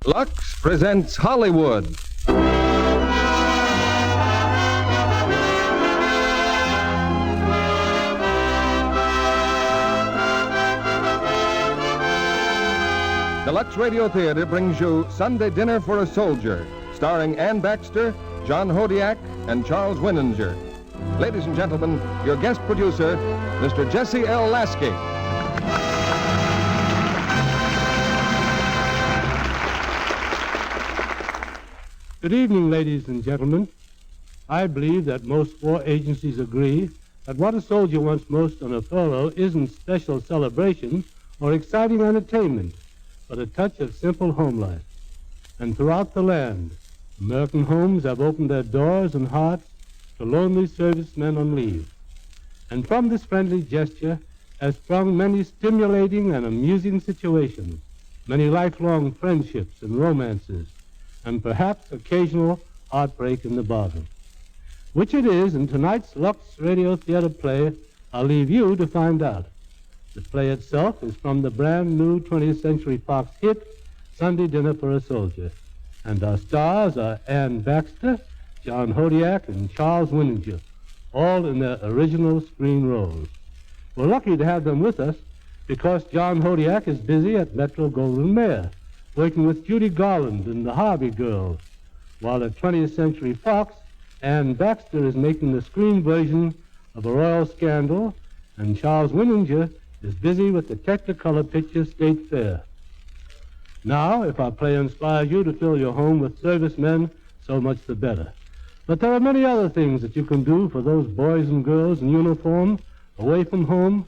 Lux presents Hollywood. The Lux Radio Theater brings you Sunday Dinner for a Soldier, starring Ann Baxter, John Hodiak, and Charles Winninger. Ladies and gentlemen, your guest producer, Mr. Jesse L. Lasky. Good evening, ladies and gentlemen. I believe that most war agencies agree that what a soldier wants most on a furlough isn't special celebration or exciting entertainment, but a touch of simple home life. And throughout the land, American homes have opened their doors and hearts to lonely servicemen on leave. And from this friendly gesture has sprung many stimulating and amusing situations, many lifelong friendships and romances, and perhaps occasional heartbreak in the bargain. Which it is in tonight's Lux Radio Theater play, I'll leave you to find out. The play itself is from the brand new 20th Century Fox hit, Sunday Dinner for a Soldier. And our stars are Ann Baxter, John Hodiak, and Charles Winninger, all in their original screen roles. We're lucky to have them with us because John Hodiak is busy at Metro-Goldwyn-Mayer, working with Judy Garland and the Harvey Girls, while at 20th Century Fox, Ann Baxter is making the screen version of A Royal Scandal, and Charles Winninger is busy with the Technicolor picture State Fair. Now, if our play inspires you to fill your home with servicemen, so much the better. But there are many other things that you can do for those boys and girls in uniform, away from home.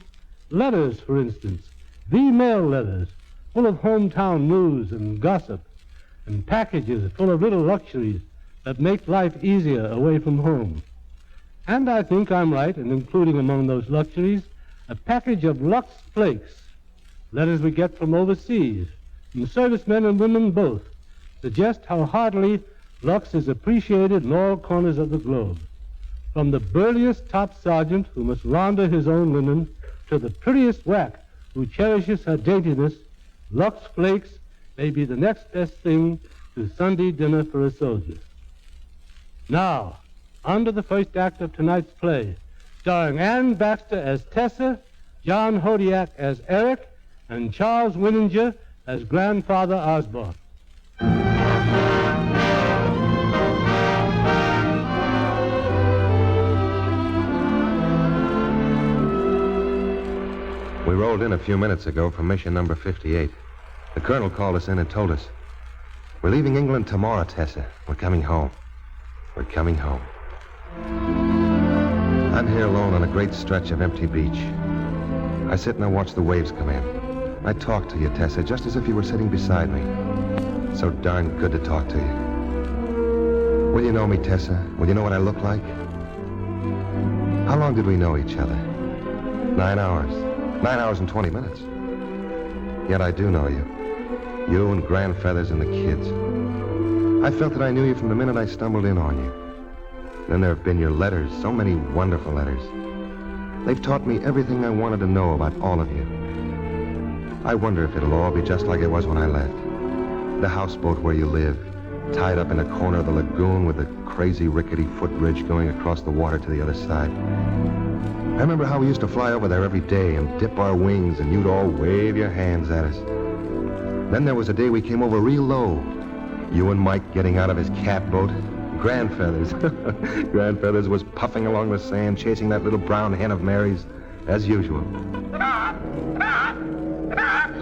Letters, for instance, V-mail letters, full of hometown news and gossip, and packages full of little luxuries that make life easier away from home. And I think I'm right in including among those luxuries a package of Lux Flakes, letters we get from overseas, from servicemen and women both, suggest how heartily Lux is appreciated in all corners of the globe. From the burliest top sergeant who must launder his own linen to the prettiest whack who cherishes her daintiness, Lux Flakes may be the next best thing to Sunday Dinner for a Soldier. Now, on to the first act of tonight's play, starring Ann Baxter as Tessa, John Hodiak as Eric, and Charles Winninger as Grandfather Osborne. We rolled in a few minutes ago from mission number 58. The colonel called us in and told us, "We're leaving England tomorrow, Tessa. We're coming home. We're coming home." I'm here alone on a great stretch of empty beach. I sit and I watch the waves come in. I talk to you, Tessa, just as if you were sitting beside me. So darn good to talk to you. Will you know me, Tessa? Will you know what I look like? How long did we know each other? 9 hours. 9 hours and 20 minutes. Yet I do know you. You and Grand Feathers and the kids. I felt that I knew you from the minute I stumbled in on you. Then there have been your letters, so many wonderful letters. They've taught me everything I wanted to know about all of you. I wonder if it'll all be just like it was when I left. The houseboat where you live, tied up in a corner of the lagoon with a crazy rickety footbridge going across the water to the other side. I remember how we used to fly over there every day and dip our wings, and you'd all wave your hands at us. Then there was a day we came over real low. You and Mike getting out of his catboat. Grand Feathers. Grand Feathers was puffing along the sand, chasing that little brown hen of Mary's, as usual.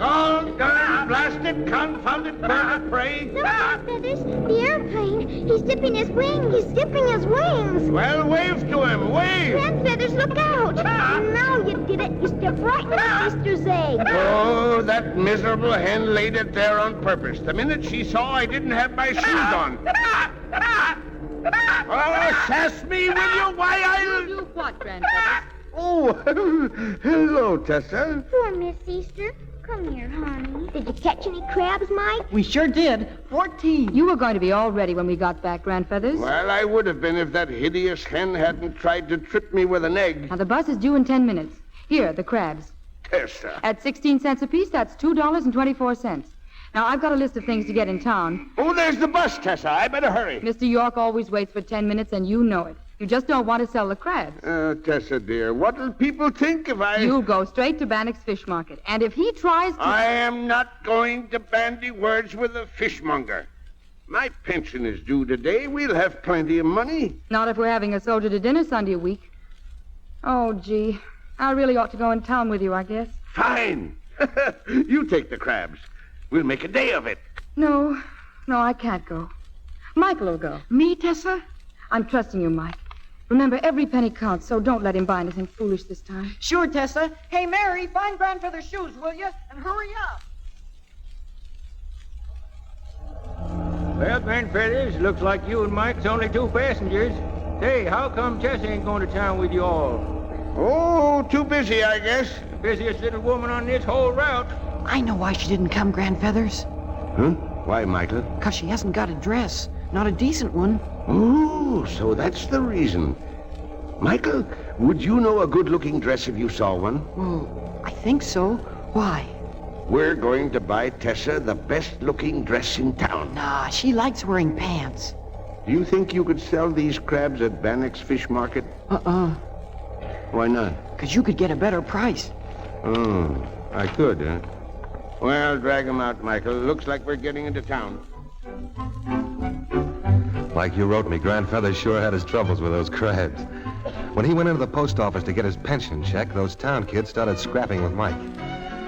Oh, darn, blasted, confounded bird of prey. Look, Feathers, the airplane. He's dipping his wing. He's dipping his wings. Well, wave to him, wave. Grand Feathers, look out. Now you did it. You stepped right in his sister's egg. Oh, that miserable hen laid it there on purpose. The minute she saw I didn't have my shoes on. Oh, sass me, will you? Why, I'll... You what, Grandfather? Oh, hello, Tessa. Poor Miss Easter. Come here, honey. Did you catch any crabs, Mike? We sure did. 14. You were going to be all ready when we got back, Grandfeathers. Well, I would have been if that hideous hen hadn't tried to trip me with an egg. Now, the bus is due in 10 minutes. Here, the crabs. Tessa. At 16 cents apiece, that's $2.24. Now, I've got a list of things to get in town. Oh, there's the bus, Tessa. I better hurry. Mr. York always waits for 10 minutes, and you know it. You just don't want to sell the crabs. Tessa, dear, what'll people think if I... You'll go straight to Bannock's Fish Market. And if he tries to... I am not going to bandy words with a fishmonger. My pension is due today. We'll have plenty of money. Not if we're having a soldier to dinner Sunday a week. Oh, gee. I really ought to go in town with you, I guess. Fine. You take the crabs. We'll make a day of it. No, I can't go. Michael will go. Me, Tessa? I'm trusting you, Mike. Remember, every penny counts, so don't let him buy anything foolish this time. Sure, Tessa. Hey, Mary, find Grandfather's shoes, will you? And hurry up. Well, Grandfeathers, looks like you and Mike's only two passengers. Say, how come Tessa ain't going to town with you all? Oh, too busy, I guess. The busiest little woman on this whole route. I know why she didn't come, Grandfeathers. Huh? Why, Michael? 'Cause she hasn't got a dress. Not a decent one. Oh, so that's the reason. Michael, would you know a good-looking dress if you saw one? Well, I think so. Why? We're going to buy Tessa the best-looking dress in town. Nah, she likes wearing pants. Do you think you could sell these crabs at Bannock's Fish Market? Why not? 'Cause you could get a better price. Oh, I could, huh? Well, drag 'em out, Michael. Looks like we're getting into town. Like you wrote me, Grandfather sure had his troubles with those crabs. When he went into the post office to get his pension check, those town kids started scrapping with Mike.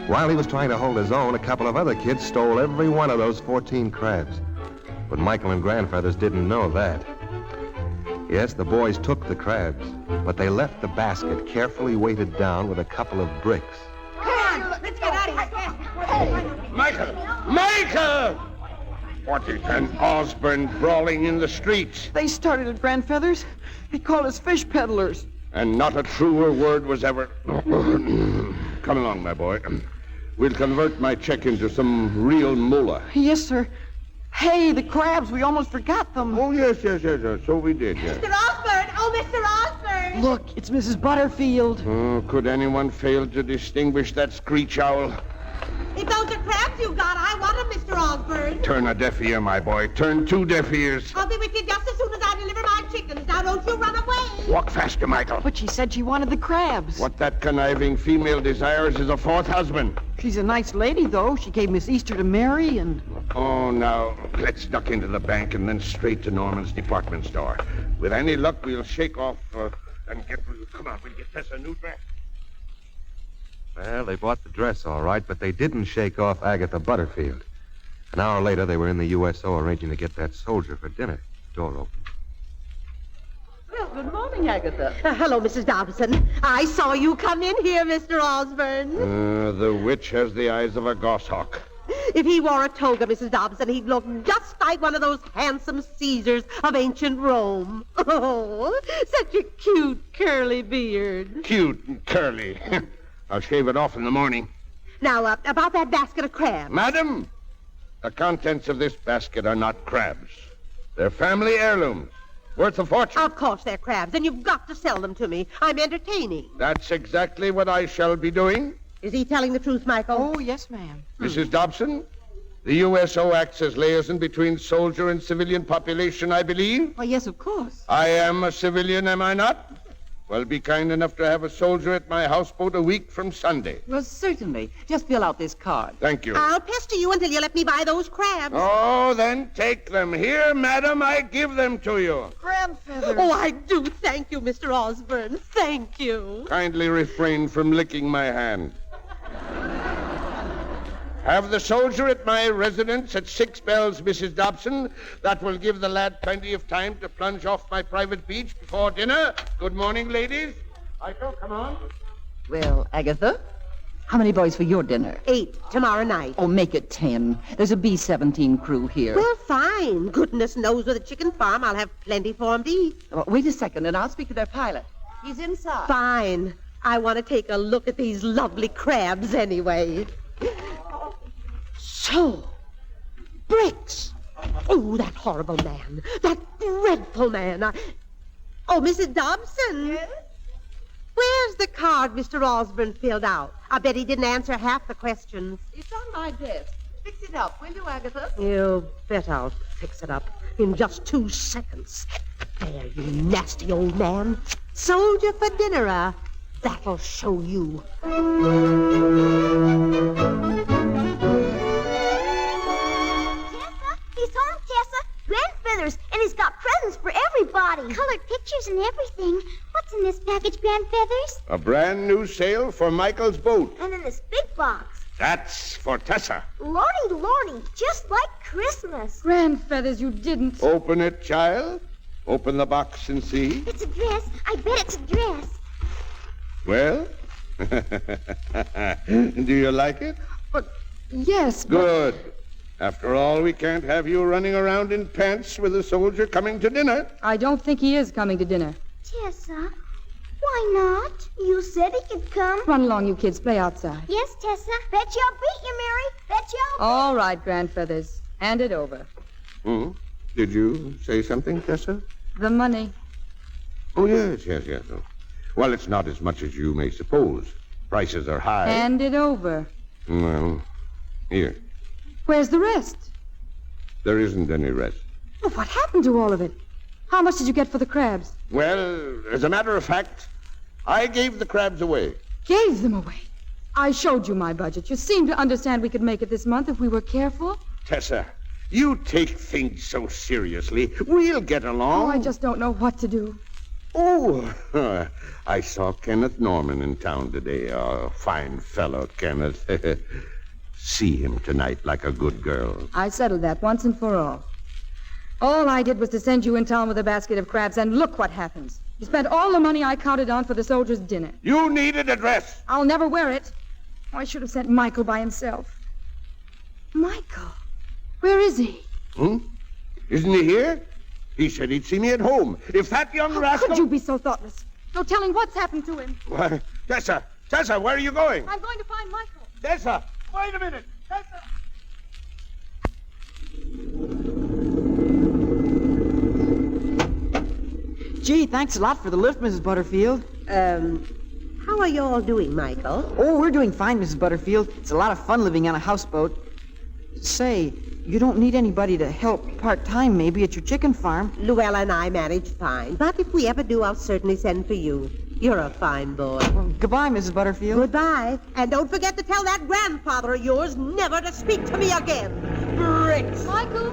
While he was trying to hold his own, a couple of other kids stole every one of those 14 crabs. But Michael and Grandfathers didn't know that. Yes, the boys took the crabs, but they left the basket carefully weighted down with a couple of bricks. Come on, let's get out of here. Michael! Michael! What is an Osborne brawling in the streets? They started at Grandfeathers. They called us fish peddlers. And not a truer word was ever... Come along, my boy. We'll convert my check into some real moolah. Yes, sir. Hey, the crabs. We almost forgot them. Oh, yes. So we did, yes. Mr. Osborne! Oh, Mr. Osborne! Look, it's Mrs. Butterfield. Oh, could anyone fail to distinguish that screech owl? If those are crabs you've got, I want them, Mr. Osborne. Turn a deaf ear, my boy. Turn 2 deaf ears. I'll be with you just as soon as I deliver my chickens. Now, don't you run away. Walk faster, Michael. But she said she wanted the crabs. What that conniving female desires is a 4th husband. She's a nice lady, though. She gave Miss Easter to marry, and... Oh, now, let's duck into the bank and then straight to Norman's department store. With any luck, we'll shake off and get... Come on, we'll get Tessa a new dress. Well, they bought the dress all right, but they didn't shake off Agatha Butterfield. An hour later, they were in the USO arranging to get that soldier for dinner. Door open. Well, good morning, Agatha. Hello, Mrs. Dobson. I saw you come in here, Mr. Osborne. The witch has the eyes of a goshawk. If he wore a toga, Mrs. Dobson, he'd look just like one of those handsome Caesars of ancient Rome. Oh, such a cute, curly beard. Cute and curly. I'll shave it off in the morning. Now, about that basket of crabs. Madam, the contents of this basket are not crabs. They're family heirlooms, worth a fortune. Of course they're crabs, and you've got to sell them to me. I'm entertaining. That's exactly what I shall be doing. Is he telling the truth, Michael? Oh, yes, ma'am. Mrs. Dobson, the USO acts as liaison between soldier and civilian population, I believe. Why, yes, of course. I am a civilian, am I not? Well, be kind enough to have a soldier at my houseboat a week from Sunday. Well, certainly. Just fill out this card. Thank you. I'll pester you until you let me buy those crabs. Oh, then take them. Here, madam, I give them to you. Grandfeathers. Oh, I do thank you, Mr. Osborne. Thank you. Kindly refrain from licking my hand. Have the soldier at my residence at 6 bells, Mrs. Dobson. That will give the lad plenty of time to plunge off my private beach before dinner. Good morning, ladies. Michael, come on. Well, Agatha, how many boys for your dinner? 8 tomorrow night. Oh, make it 10. There's a B-17 crew here. Well, fine. Goodness knows with a chicken farm, I'll have plenty for 'em to eat. Wait a second, and I'll speak to their pilot. He's inside. Fine. I want to take a look at these lovely crabs anyway. So, bricks. Oh, that horrible man. That dreadful man. Oh, Mrs. Dobson. Yes? Where's the card Mr. Osborne filled out? I bet he didn't answer half the questions. It's on my desk. Fix it up, will you, Agatha? You bet I'll fix it up in just 2 seconds. There, you nasty old man. Soldier for dinner, that'll show you. Tessa, he's home, Tessa. Grand Feathers, and he's got presents for everybody. Colored pictures and everything. What's in this package, Grand Feathers? A brand new sail for Michael's boat. And in this big box. That's for Tessa. Lordy, just like Christmas. Grand Feathers, you didn't. Open it, child. Open the box and see. It's a dress. I bet it's a dress. Well, do you like it? Yes, but... Good. After all, we can't have you running around in pants with a soldier coming to dinner. I don't think he is coming to dinner. Tessa, why not? You said he could come. Run along, you kids. Play outside. Yes, Tessa. Bet you I'll beat you, Mary. Bet you I'll All right, Grand Feathers. Hand it over. Did you say something, Tessa? The money. Oh, yes. Oh. Well, it's not as much as you may suppose. Prices are high. Hand it over. Well, here. Where's the rest? There isn't any rest. Well, what happened to all of it? How much did you get for the crabs? Well, as a matter of fact, I gave the crabs away. Gave them away. I showed you my budget. You seem to understand we could make it this month if we were careful. Tessa, you take things so seriously. We'll get along. Oh, I just don't know what to do. Oh, I saw Kenneth Norman in town today. A fine fellow, Kenneth. See him tonight like a good girl. I settled that once and for all. All I did was to send you in town with a basket of crabs, and look what happens. You spent all the money I counted on for the soldiers' dinner. You needed a dress. I'll never wear it. Oh, I should have sent Michael by himself. Michael? Where is he? Isn't he here? He said he'd see me at home. If that young How rascal... could you be so thoughtless? No telling what's happened to him. Why, Tessa, where are you going? I'm going to find Michael. Tessa, wait a minute. Tessa. Gee, thanks a lot for the lift, Mrs. Butterfield. How are you all doing, Michael? Oh, we're doing fine, Mrs. Butterfield. It's a lot of fun living on a houseboat. Say, you don't need anybody to help part-time maybe at your chicken farm. Luella and I manage fine, but if we ever do, I'll certainly send for you. You're a fine boy. Well, goodbye, Mrs. Butterfield. Goodbye. And don't forget to tell that grandfather of yours never to speak to me again. Bricks. Michael?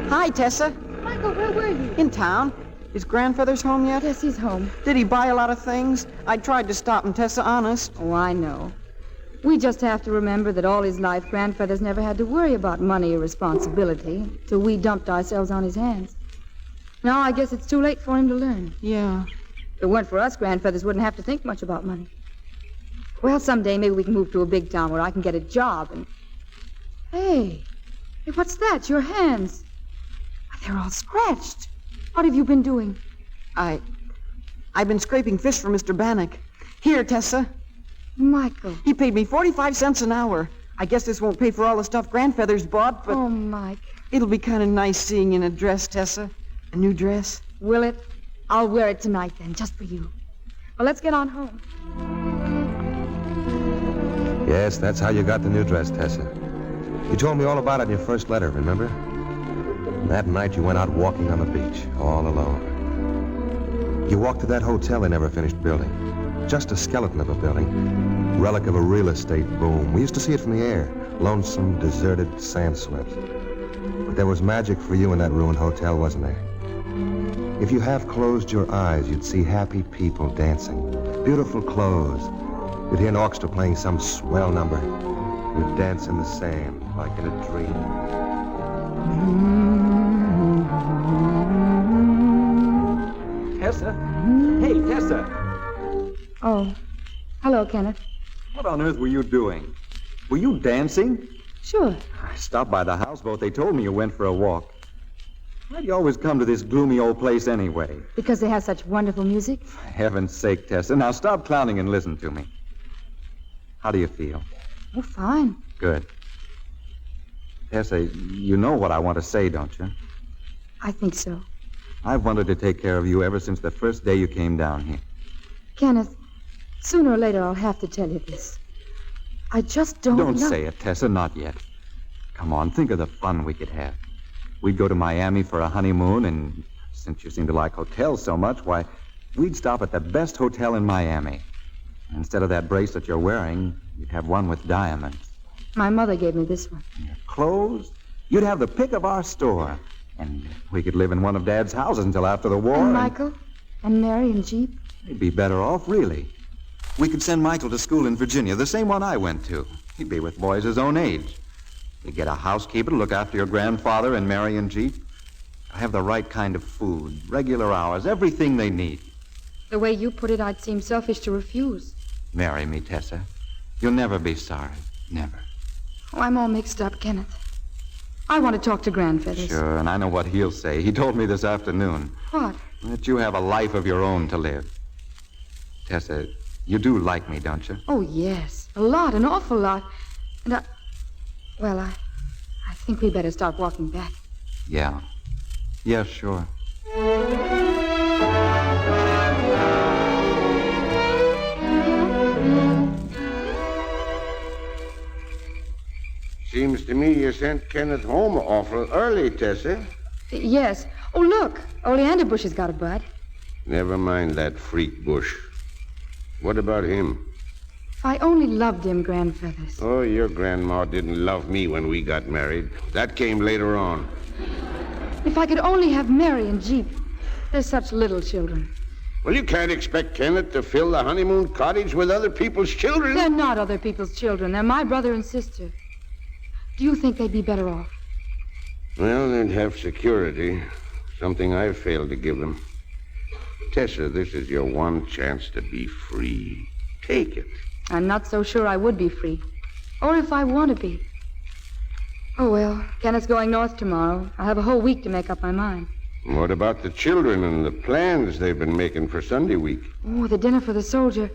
Hi, Tessa. Michael, where were you? In town. Is Grandfeathers home yet? Yes, he's home. Did he buy a lot of things? I tried to stop him, Tessa, honest. Oh, I know. We just have to remember that all his life, Grandfeathers never had to worry about money or responsibility till we dumped ourselves on his hands. Now I guess it's too late for him to learn. Yeah. If it weren't for us, Grandfeathers wouldn't have to think much about money. Well, someday maybe we can move to a big town where I can get a job and... Hey, what's that? Your hands. They're all scratched. What have you been doing? I've been scraping fish for Mr. Bannock. Here, Tessa. Michael. He paid me 45 cents an hour. I guess this won't pay for all the stuff Grandfeathers bought, but... Oh, Mike. It'll be kind of nice seeing you in a dress, Tessa. A new dress. Will it? I'll wear it tonight, then, just for you. Well, let's get on home. Yes, that's how you got the new dress, Tessa. You told me all about it in your first letter, remember? And that night you went out walking on the beach, all alone. You walked to that hotel they never finished building. Just a skeleton of a building. Relic of a real estate boom. We used to see it from the air. Lonesome, deserted, sand swept. But there was magic for you in that ruined hotel, wasn't there? If you half closed your eyes, you'd see happy people dancing. Beautiful clothes. You'd hear an orchestra playing some swell number. You'd dance in the sand, like in a dream. Tessa? Hey, Tessa! Oh, hello, Kenneth. What on earth were you doing? Were you dancing? Sure. I stopped by the houseboat. They told me you went for a walk. Why do you always come to this gloomy old place anyway? Because they have such wonderful music. For heaven's sake, Tessa. Now stop clowning and listen to me. How do you feel? Oh, fine. Good. Tessa, you know what I want to say, don't you? I think so. I've wanted to take care of you ever since the first day you came down here. Kenneth, sooner or later I'll have to tell you this. I just don't know. Don't say it, Tessa, not yet. Come on, think of the fun we could have. We'd go to Miami for a honeymoon, and since you seem to like hotels so much, why, we'd stop at the best hotel in Miami. Instead of that bracelet you're wearing, you'd have one with diamonds. My mother gave me this one. Your clothes? You'd have the pick of our store. And we could live in one of Dad's houses until after the war. And Michael? And Mary and Jeep? He'd be better off, really. We could send Michael to school in Virginia, the same one I went to. He'd be with boys his own age. You'd get a housekeeper to look after your grandfather and Mary and Jeep. Have the right kind of food, regular hours, everything they need. The way you put it, I'd seem selfish to refuse. Marry me, Tessa. You'll never be sorry. Never. Oh, I'm all mixed up, Kenneth. I want to talk to Grandfeathers. Sure, and I know what he'll say. He told me this afternoon. What? That you have a life of your own to live. Tessa, you do like me, don't you? Oh, yes. A lot, an awful lot. And I think we better start walking back. Yeah. Yeah, sure. Seems to me you sent Kenneth home awful early, Tessa. Yes. Oh, look. Oleander Bush has got a bud. Never mind that freak Bush. What about him? If I only loved him, Grandfeathers. Oh, your grandma didn't love me when we got married. That came later on. If I could only have Mary and Jeep. They're such little children. Well, you can't expect Kenneth to fill the honeymoon cottage with other people's children. They're not other people's children. They're my brother and sister. Do you think they'd be better off? Well, they'd have security. Something I've failed to give them. Tessa, this is your one chance to be free. Take it. I'm not so sure I would be free. Or if I want to be. Oh, well, Kenneth's going north tomorrow. I'll have a whole week to make up my mind. What about the children and the plans they've been making for Sunday week? Oh, the dinner for the soldier.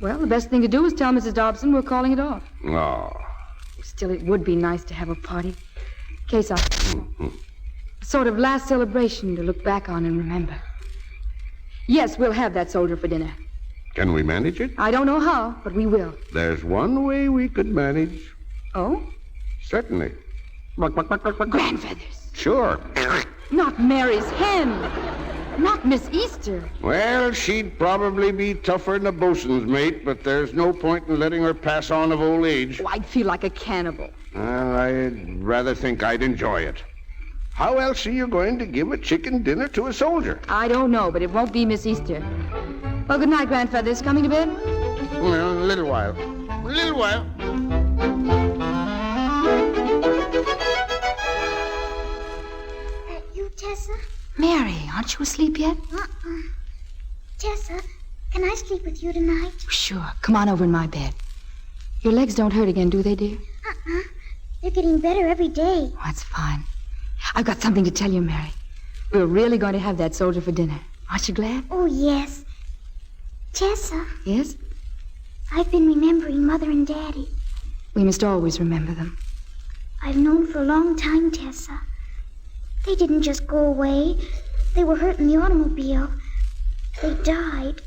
Well, the best thing to do is tell Mrs. Dobson we're calling it off. Oh. Still, it would be nice to have a party. In case a sort of last celebration to look back on and remember. Yes, we'll have that soldier for dinner. Can we manage it? I don't know how, but we will. There's one way we could manage. Oh? Certainly. Grandfeathers. Sure. Not Mary's hen. Not Miss Easter. Well, she'd probably be tougher than a bosun's mate, but there's no point in letting her pass on of old age. Oh, I'd feel like a cannibal. Well, I'd rather think I'd enjoy it. How else are you going to give a chicken dinner to a soldier? I don't know, but it won't be Miss Easter. Well, good night, Grandfeathers. Coming to bed? Well, a little while. A little while. You, Tessa? Mary, aren't you asleep yet? Tessa, can I sleep with you tonight? Sure. Come on over in my bed. Your legs don't hurt again, do they, dear? They're getting better every day. Oh, that's fine. I've got something to tell you, Mary. We're really going to have that soldier for dinner. Aren't you glad? Oh, yes. Tessa. Yes? I've been remembering Mother and Daddy. We must always remember them. I've known for a long time, Tessa. They didn't just go away. They were hurt in the automobile. They died.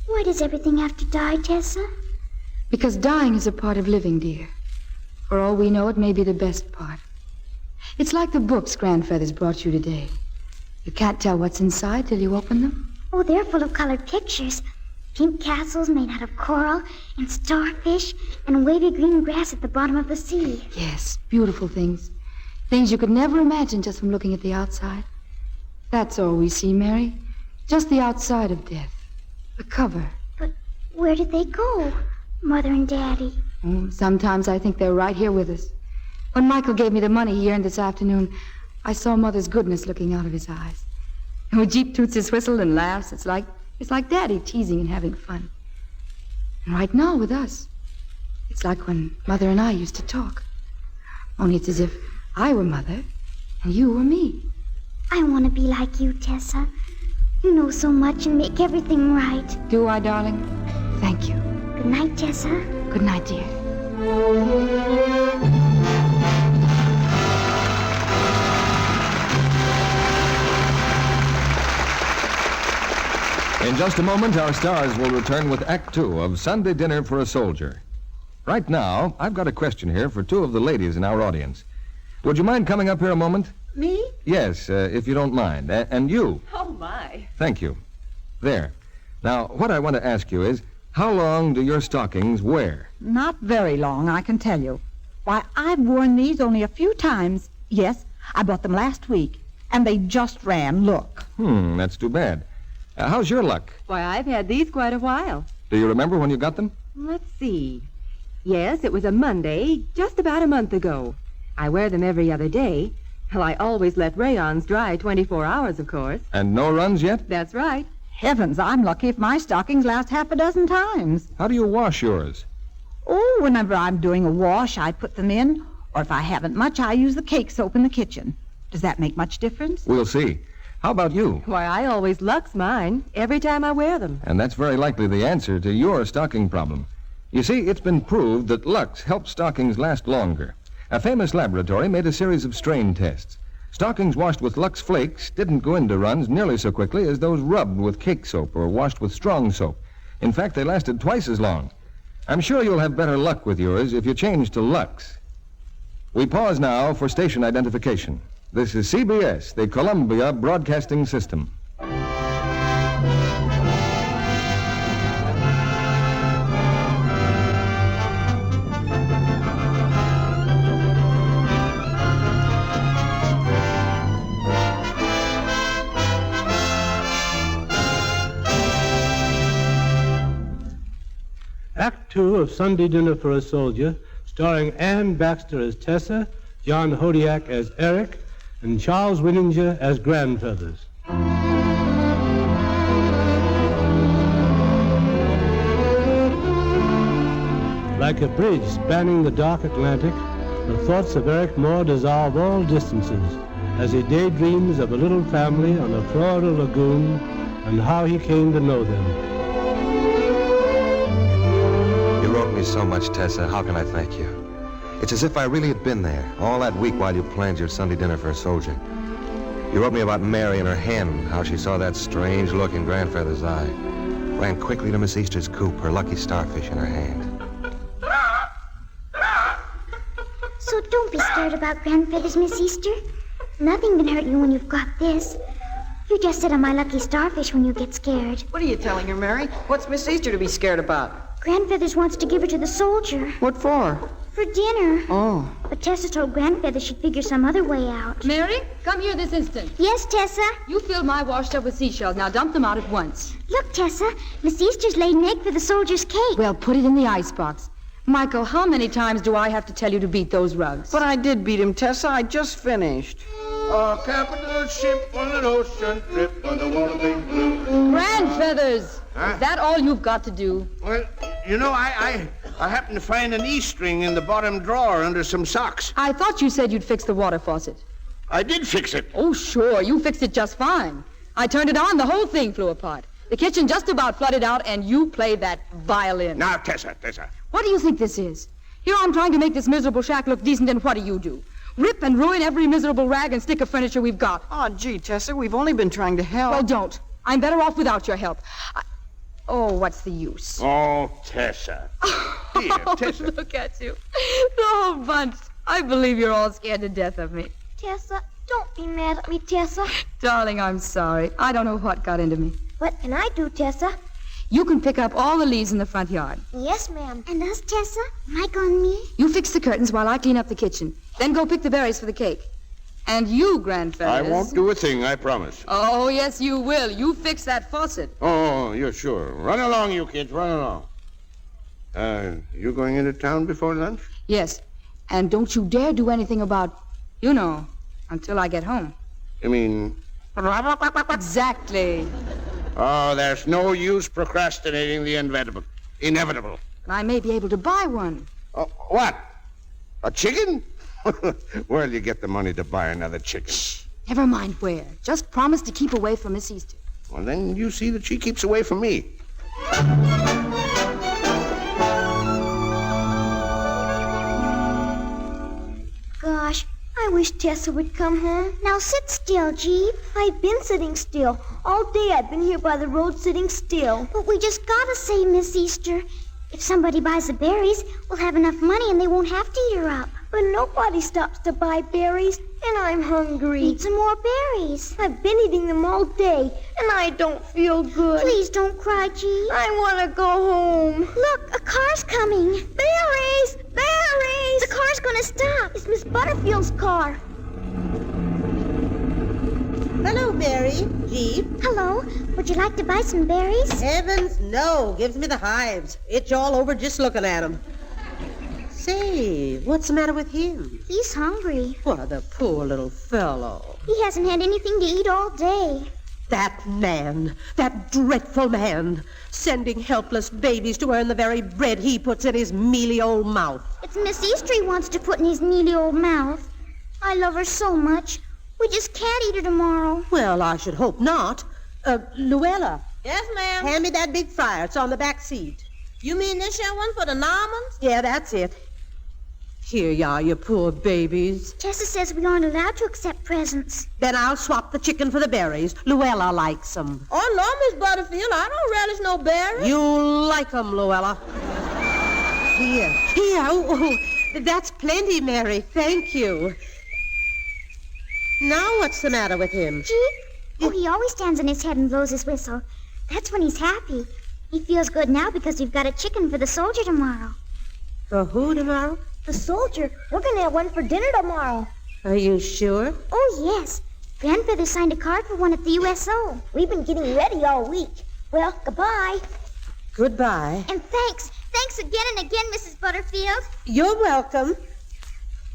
Why does everything have to die, Tessa? Because dying is a part of living, dear. For all we know, it may be the best part. It's like the books Grandfeathers brought you today. You can't tell what's inside till you open them. Oh, they're full of colored pictures. Pink castles made out of coral, and starfish, and wavy green grass at the bottom of the sea. Yes, beautiful things. Things you could never imagine just from looking at the outside. That's all we see, Mary. Just the outside of death. The cover. But where did they go, Mother and Daddy? Oh, sometimes I think they're right here with us. When Michael gave me the money he earned this afternoon, I saw Mother's goodness looking out of his eyes. And when Jeep toots his whistle and laughs, it's like Daddy teasing and having fun. And right now with us, it's like when Mother and I used to talk. Only it's as if I were Mother and you were me. I want to be like you, Tessa. You know so much and make everything right. Do I, darling? Thank you. Good night, Tessa. Good night, dear. In just a moment, our stars will return with Act Two of Sunday Dinner for a Soldier. Right now, I've got a question here for two of the ladies in our audience. Would you mind coming up here a moment? Me? Yes, if you don't mind. And you. Oh, my. Thank you. There. Now, what I want to ask you is, how long do your stockings wear? Not very long, I can tell you. Why, I've worn these only a few times. Yes, I bought them last week, and they just ran. Look. That's too bad. How's your luck? Why, I've had these quite a while. Do you remember when you got them? Let's see. Yes, it was a Monday, just about a month ago. I wear them every other day. Well, I always let rayons dry 24 hours, of course. And no runs yet? That's right. Heavens, I'm lucky if my stockings last half a dozen times. How do you wash yours? Oh, whenever I'm doing a wash, I put them in. Or if I haven't much, I use the cake soap in the kitchen. Does that make much difference? We'll see. How about you? Why, I always Lux mine every time I wear them. And that's very likely the answer to your stocking problem. You see, it's been proved that Lux helps stockings last longer. A famous laboratory made a series of strain tests. Stockings washed with Lux Flakes didn't go into runs nearly so quickly as those rubbed with cake soap or washed with strong soap. In fact, they lasted twice as long. I'm sure you'll have better luck with yours if you change to Lux. We pause now for station identification. This is CBS, the Columbia Broadcasting System. Act 2 of Sunday Dinner for a Soldier, starring Ann Baxter as Tessa, John Hodiak as Eric, and Charles Winninger as Grandfeathers. Like a bridge spanning the dark Atlantic, the thoughts of Eric Moore dissolve all distances as he daydreams of a little family on a Florida lagoon and how he came to know them. You wrote me so much, Tessa. How can I thank you? It's as if I really had been there all that week while you planned your Sunday dinner for a soldier. You wrote me about Mary and her hen, how she saw that strange look in Grandfeather's eye. Ran quickly to Miss Easter's coop, her lucky starfish in her hand. So don't be scared about Grandfeathers, Miss Easter. Nothing can hurt you when you've got this. You just sit on my lucky starfish when you get scared. What are you telling her, Mary? What's Miss Easter to be scared about? Grandfeathers wants to give her to the soldier. What for? For dinner. Oh. But Tessa told Grandfeather she'd figure some other way out. Mary, come here this instant. Yes, Tessa? You filled my washtub with seashells. Now dump them out at once. Look, Tessa. Miss Easter's laid an egg for the soldier's cake. Well, put it in the icebox. Michael, how many times do I have to tell you to beat those rugs? But I did beat him, Tessa. I just finished. A capital ship on an ocean trip on the water big blue. Grandfeathers! Huh? Is that all you've got to do? Well, you know, I happened to find an E-string in the bottom drawer under some socks. I thought you said you'd fix the water faucet. I did fix it. Oh, sure. You fixed it just fine. I turned it on, the whole thing flew apart. The kitchen just about flooded out, and you played that violin. Now, Tessa. What do you think this is? Here I'm trying to make this miserable shack look decent, and what do? Rip and ruin every miserable rag and stick of furniture we've got. Oh, gee, Tessa, we've only been trying to help. Well, don't. I'm better off without your help. Oh, what's the use? Oh, Tessa. Here, Tessa. Look at you. The whole bunch. I believe you're all scared to death of me. Tessa, don't be mad at me, Tessa. Darling, I'm sorry. I don't know what got into me. What can I do, Tessa? You can pick up all the leaves in the front yard. Yes, ma'am. And us, Tessa? Michael and me? You fix the curtains while I clean up the kitchen. Then go pick the berries for the cake. And you, Grandfeathers. I won't do a thing, I promise. Oh, yes, you will. You fix that faucet. Oh, you're sure. Run along, you kids, run along. You going into town before lunch? Yes. And don't you dare do anything about, until I get home. You mean... Exactly. Oh, there's no use procrastinating the inevitable. I may be able to buy one. What? A chicken? Where'll you get the money to buy another chicken? Never mind where. Just promise to keep away from Miss Easter. Well, then you see that she keeps away from me. Gosh, I wish Tessa would come home. Now sit still, Jeep. I've been sitting still. All day I've been here by the road sitting still. But we just gotta say, Miss Easter, If somebody buys the berries, we'll have enough money and they won't have to eat her up. But nobody stops to buy berries, and I'm hungry. Eat some more berries. I've been eating them all day, and I don't feel good. Please don't cry, Jeep. I want to go home. Look, a car's coming. Berries! Berries! The car's gonna stop. It's Miss Butterfield's car. Hello, Mary. Jeep. Hello. Would you like to buy some berries? Heavens, no. Gives me the hives. Itch all over just looking at 'em. Say, what's the matter with him? He's hungry. Why, the poor little fellow. He hasn't had anything to eat all day. That man, that dreadful man, sending helpless babies to earn the very bread he puts in his mealy old mouth. It's Miss Easter he wants to put in his mealy old mouth. I love her so much. We just can't eat her tomorrow. Well, I should hope not. Luella. Yes, ma'am. Hand me that big fryer. It's on the back seat. You mean this here one for the Normans? Yeah, that's it. Here you are, you poor babies. Tessa says we aren't allowed to accept presents. Then I'll swap the chicken for the berries. Luella likes them. Oh, no, Miss Butterfield. I don't relish no berries. You like them, Luella. Here. Oh, that's plenty, Mary. Thank you. Now what's the matter with him? Jeep? Oh, he always stands on his head and blows his whistle. That's when he's happy. He feels good now because we've got a chicken for the soldier tomorrow. For who tomorrow? The soldier. We're going to have one for dinner tomorrow. Are you sure? Oh, yes. Grandfather signed a card for one at the USO. We've been getting ready all week. Well, goodbye. Goodbye. And thanks. Thanks again and again, Mrs. Butterfield. You're welcome.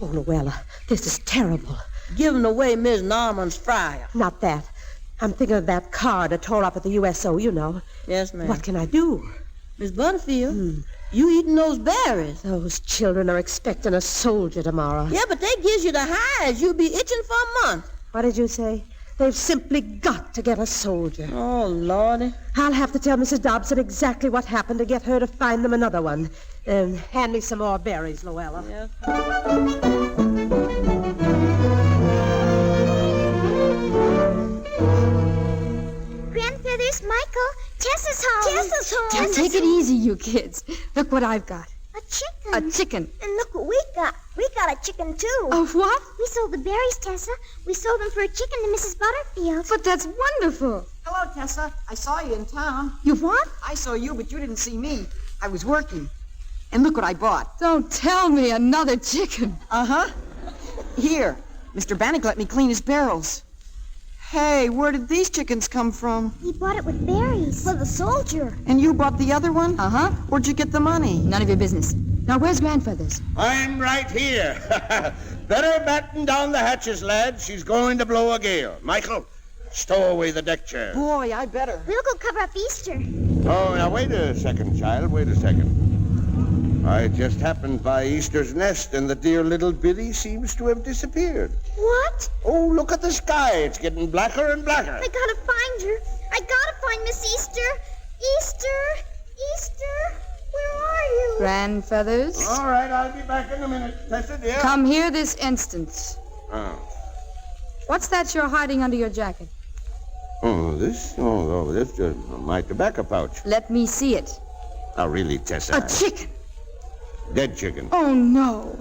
Oh, Luella, this is terrible. Giving away Miss Norman's fryer. Not that. I'm thinking of that card I tore up at the USO, you know. Yes, ma'am. What can I do? Miss Butterfield, you eating those berries. Those children are expecting a soldier tomorrow. Yeah, but they gives you the hives. You'll be itching for a month. What did you say? They've simply got to get a soldier. Oh, Lordy. I'll have to tell Mrs. Dobson exactly what happened to get her to find them another one. Hand me some more berries, Luella. Yes. Grandfather's Michael. Tessa's home. Tessa's home. Now, take it easy, you kids. Look what I've got. A chicken. A chicken. And look what we got. We got a chicken, too. A what? We sold the berries, Tessa. We sold them for a chicken to Mrs. Butterfield. But that's wonderful. Hello, Tessa. I saw you in town. You what? I saw you, but you didn't see me. I was working. And look what I bought. Don't tell me another chicken. Uh-huh. Here. Mr. Bannock let me clean his barrels. Hey, where did these chickens come from? He bought it with berries. For the soldier. And you bought the other one? Uh-huh. Where'd you get the money? None of your business. Now, where's Grandfather's? I'm right here. Better batten down the hatches, lads. She's going to blow a gale. Michael, stow away the deck chair. Boy, I better. We'll go cover up Easter. Oh, now wait a second, child. Wait a second. I just happened by Easter's nest, and the dear little biddy seems to have disappeared. What? Oh, look at the sky. It's getting blacker and blacker. I gotta find her. I gotta find Miss Easter. Easter! Easter! Where are you? Grandfather's? All right, I'll be back in a minute. Tessa, dear. Come here this instant. Oh. What's that you're hiding under your jacket? Oh, this? Oh, that's my tobacco pouch. Let me see it. Oh, really, Tessa? A chicken. Dead chicken. Oh, no.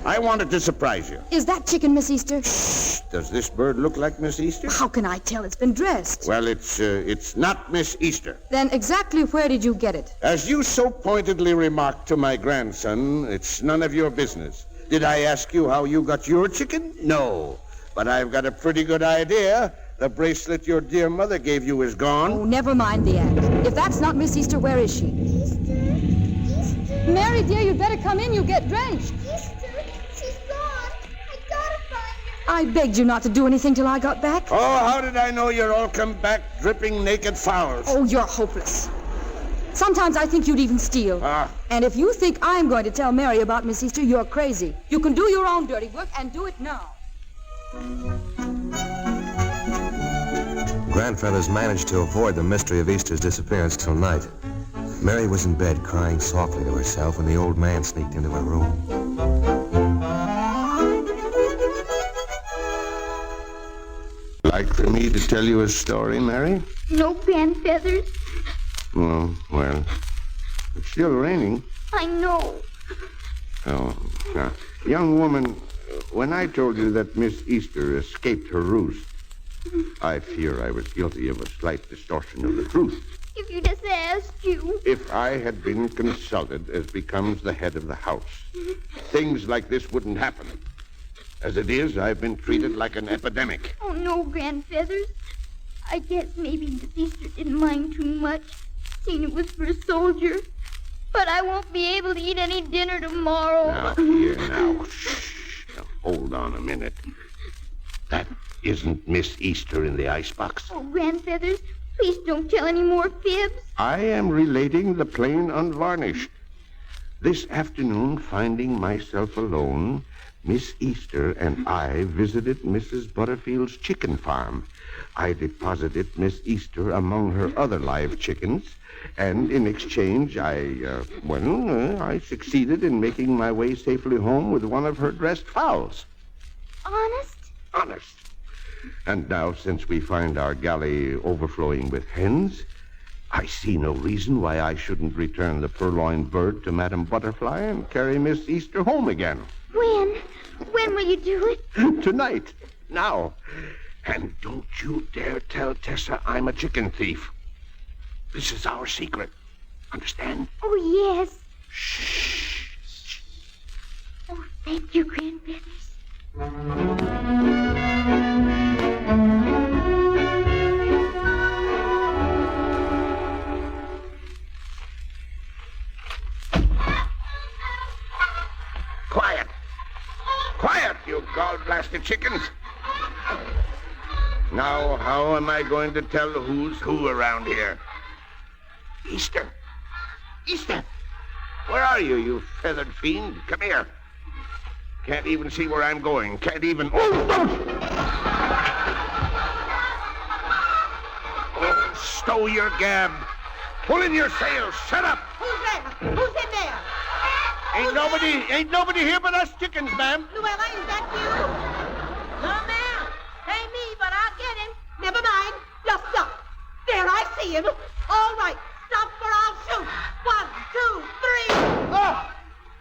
I wanted to surprise you. Is that chicken Miss Easter? Does this bird look like Miss Easter? How can I tell? It's been dressed. Well, it's not Miss Easter. Then exactly where did you get it? As you so pointedly remarked to my grandson, it's none of your business. Did I ask you how you got your chicken? No. But I've got a pretty good idea. The bracelet your dear mother gave you is gone. Oh, never mind the act. If that's not Miss Easter, where is she? Easter! Easter! Mary, dear, you'd better come in. You get drenched. Easter! She's gone. I gotta find her. I begged you not to do anything till I got back. Oh, how did I know you'd all come back dripping naked fowls? Oh, you're hopeless. Sometimes I think you'd even steal. And if you think I'm going to tell Mary about Miss Easter, you're crazy. You can do your own dirty work and do it now. Grandfather's managed to avoid the mystery of Easter's disappearance till night. Mary was in bed crying softly to herself when the old man sneaked into her room. Like for me to tell you a story, Mary? No, Grandfather. Oh, well, It's still raining. I know. Oh, now, young woman, when I told you that Miss Easter escaped her roost, I fear I was guilty of a slight distortion of the truth. If you just asked you. If I had been consulted as becomes the head of the house, things like this wouldn't happen. As it is, I've been treated like an epidemic. Oh, no, Grandfeathers. I guess maybe Miss Easter didn't mind too much, seeing it was for a soldier. But I won't be able to eat any dinner tomorrow. Now, here, now. Shh. Now, hold on a minute. That isn't Miss Easter in the icebox. Oh, Grandfeathers, please don't tell any more fibs. I am relating the plain unvarnished. This afternoon, finding myself alone, Miss Easter and I visited Mrs. Butterfield's chicken farm. I deposited Miss Easter among her other live chickens, and in exchange, I succeeded in making my way safely home with one of her dressed fowls. Honest? Honest. And now, since we find our galley overflowing with hens, I see no reason why I shouldn't return the purloined bird to Madame Butterfly and carry Miss Easter home again. When? When will you do it? Tonight. Now. And don't you dare tell Tessa I'm a chicken thief. This is our secret. Understand? Oh, yes. Shh. Oh, thank you, Grandfeathers. Quiet. Quiet, you gall-blasted chickens. Now, how am I going to tell who's who around here? Easter. Easter. Where are you, you feathered fiend? Come here. Can't even see where I'm going. Can't even... Oh, stow your gab. Pull in your sails. Shut up. Who's there? Who's in there? Ain't nobody here but us chickens, ma'am. Luella, is that you? No, ma'am. Ain't me, but I'll get him. Never mind. Just stop. There, I see him. All right. Stop or I'll shoot. 1, 2, 3. Oh!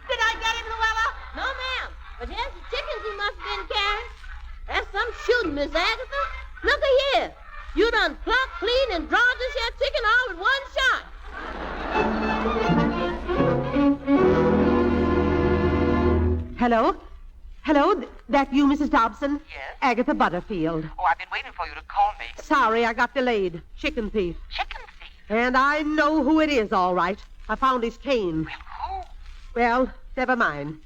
Did I get him, Luella? No, ma'am. But there's the chickens he must have been carrying. That's some shooting, Miss Agatha. Look here. You done plucked, clean, and drawed this here chicken all with one shot. Hello? Hello? That you, Mrs. Dobson? Yes? Agatha Butterfield. Oh, I've been waiting for you to call me. Sorry, I got delayed. Chicken thief. Chicken thief? And I know who it is, all right. I found his cane. Well, who? Well, never mind.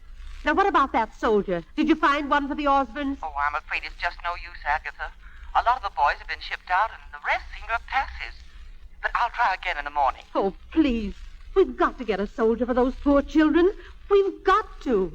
Now, what about that soldier? Did you find one for the Osborns? Oh, I'm afraid it's just no use, Agatha. A lot of the boys have been shipped out, and the rest seem to have passes. But I'll try again in the morning. Oh, please. We've got to get a soldier for those poor children. We've got to.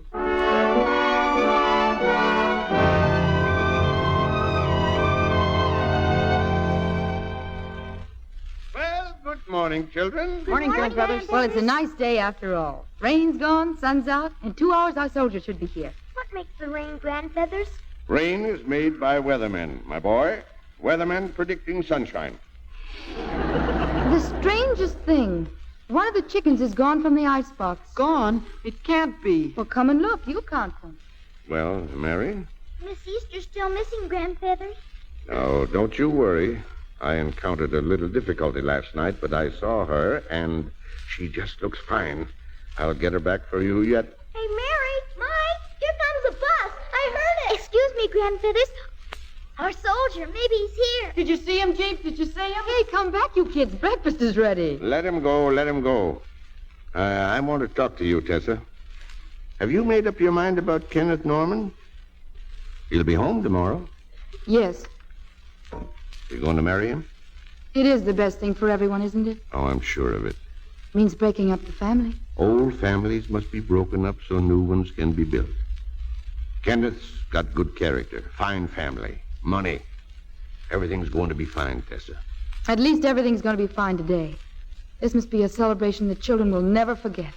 Well, good morning, children. Morning, Grandbrothers. Well, it's a nice day after all. Rain's gone, sun's out. In 2 hours, our soldiers should be here. What makes the rain, Grandfeathers? Rain is made by weathermen, my boy. Weathermen predicting sunshine. The strangest thing. One of the chickens is gone from the icebox. Gone? It can't be. Well, come and look. You count them. Well, Mary? Miss Easter's still missing, Grandfeathers. Oh, don't you worry. I encountered a little difficulty last night, but I saw her, and she just looks fine. I'll get her back for you yet. Hey, Mary! Mike! Here comes a bus! I heard it! Excuse me, Grandfeathers. Our soldier. Maybe he's here. Did you see him, Jeep? Did you see him? Hey, come back, you kids. Breakfast is ready. Let him go, let him go. I want to talk to you, Tessa. Have you made up your mind about Kenneth Norman? He'll be home tomorrow. Yes. You going to marry him? It is the best thing for everyone, isn't it? Oh, I'm sure of it. Means breaking up the family. Old families must be broken up so new ones can be built. Kenneth's got good character, fine family, money. Everything's going to be fine, Tessa. At least everything's going to be fine today. This must be a celebration the children will never forget.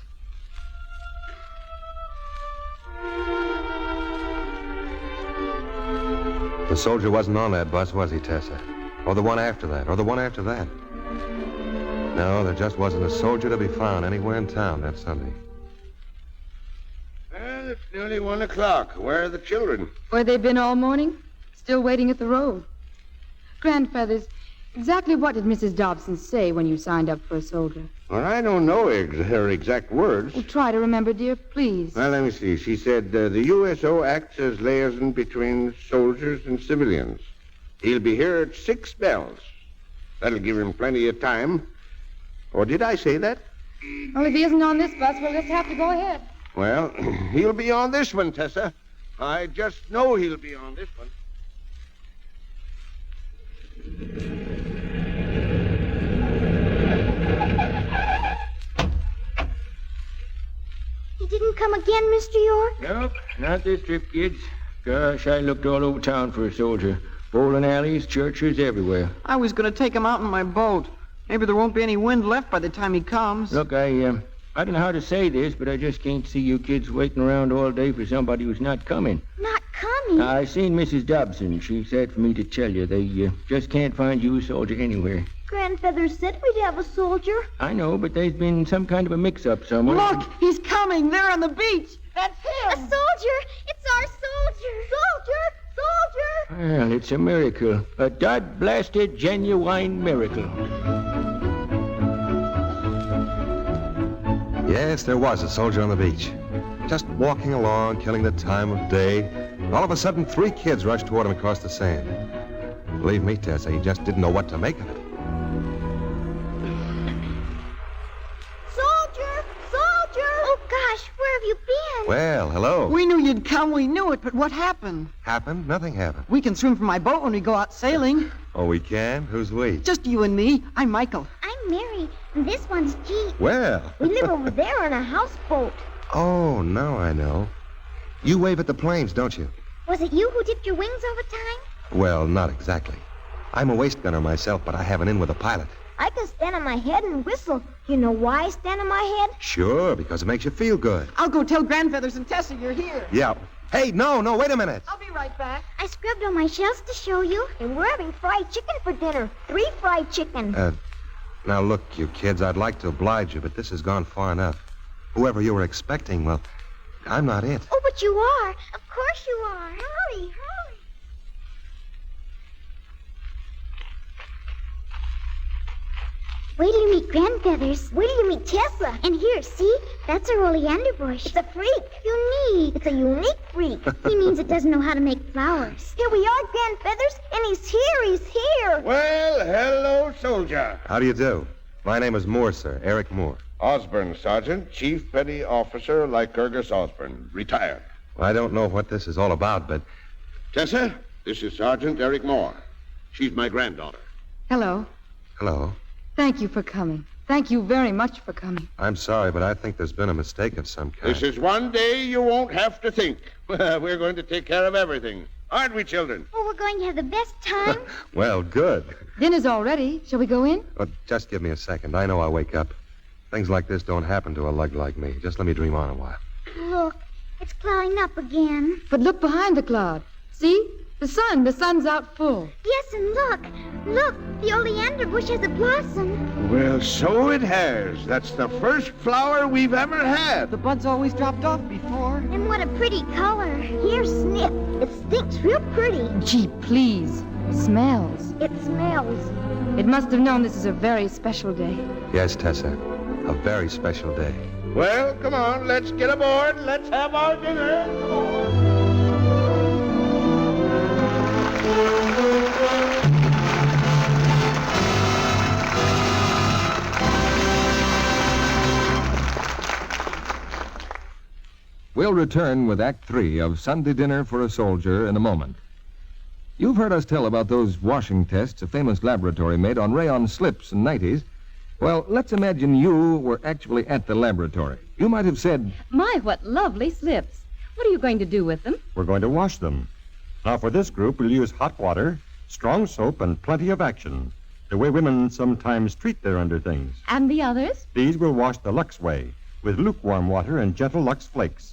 The soldier wasn't on that bus, was he, Tessa? Or the one after that, or the one after that? No, there just wasn't a soldier to be found anywhere in town that Sunday. Well, it's nearly 1 o'clock. Where are the children? Where they been all morning? Still waiting at the road. Grandfeathers, exactly what did Mrs. Dobson say when you signed up for a soldier? Well, I don't know her exact words. Well, try to remember, dear, please. Well, let me see. She said the USO acts as liaison between soldiers and civilians. He'll be here at 6 bells. That'll give him plenty of time. Or did I say that? Well, if he isn't on this bus, we'll just have to go ahead. Well, he'll be on this one, Tessa. I just know he'll be on this one. He didn't come again, Mr. York? Nope, not this trip, kids. Gosh, I looked all over town for a soldier. Bowling alleys, churches, everywhere. I was going to take him out in my boat. Maybe there won't be any wind left by the time he comes. Look, I don't know how to say this, but I just can't see you kids waiting around all day for somebody who's not coming. Not coming? I seen Mrs. Dobson. She said for me to tell you they just can't find you a soldier anywhere. Grandfeathers said we'd have a soldier. I know, but there's been some kind of a mix-up somewhere. Look, he's coming. There on the beach. That's him. A soldier! It's our soldier! Well, it's a miracle. A dud-blasted, genuine miracle. Yes, there was a soldier on the beach. Just walking along, killing the time of day. All of a sudden, 3 kids rushed toward him across the sand. Believe me, Tessa, he just didn't know what to make of it. Soldier! Soldier! Oh, gosh, where have you been? Well, hello. We knew you'd come. We knew it. But what happened? Happened? Nothing happened. We can swim from my boat when we go out sailing. Oh, we can? Who's we? Just you and me. I'm Michael. I'm Mary, and this one's Jeep. Well. We live over there on a houseboat. Oh, now I know. You wave at the planes, don't you? Was it you who dipped your wings over time? Well, not exactly. I'm a waist gunner myself, but I have an in with a pilot. I can stand on my head and whistle. You know why I stand on my head? Sure, because it makes you feel good. I'll go tell Grandfeathers and Tessa you're here. Yeah. Hey, no, wait a minute. I'll be right back. I scrubbed all my shells to show you. And we're having fried chicken for dinner. 3 fried chicken. Now look, you kids, I'd like to oblige you, but this has gone far enough. Whoever you were expecting, well, I'm not it. Oh, but you are. Of course you are. Hurry, hurry. Wait till you meet Grandfeathers. Wait till you meet Tessa. And here, see? That's a oleander bush. It's a freak. Unique. It's a unique freak. He means it doesn't know how to make flowers. Here we are, Grandfeathers, and he's here. Well, hello, soldier. How do you do? My name is Moore, sir. Eric Moore. Osborne, Sergeant, Chief Petty Officer Lycurgus Osborne, retired. Well, I don't know what this is all about, but... Tessa, this is Sergeant Eric Moore. She's my granddaughter. Hello. Hello. Thank you for coming. Thank you very much for coming. I'm sorry, but I think there's been a mistake of some kind. This is one day you won't have to think. We're going to take care of everything. Aren't we, children? Oh, we're going to have the best time. Well, good. Dinner's all ready. Shall we go in? Well, just give me a second. I know I'll wake up. Things like this don't happen to a lug like me. Just let me dream on a while. Look, it's clouding up again. But look behind the cloud. See? The sun's out full. Yes, and look, the oleander bush has a blossom. Well, so it has. That's the first flower we've ever had. The buds always dropped off before. And what a pretty color. Here, sniff. It stinks real pretty. Gee, please. Smells. It smells. It must have known this is a very special day. Yes, Tessa. A very special day. Well, come on, let's get aboard. Let's have our dinner. Come on. We'll return with Act 3 of Sunday Dinner for a Soldier in a moment. You've heard us tell about those washing tests a famous laboratory made on rayon slips and nighties. Well, let's imagine you were actually at the laboratory. You might have said, "My, what lovely slips. What are you going to do with them?" We're going to wash them. Now, for this group, we'll use hot water, strong soap, and plenty of action, the way women sometimes treat their underthings. And the others? These we'll wash the Lux way, with lukewarm water and gentle Lux flakes.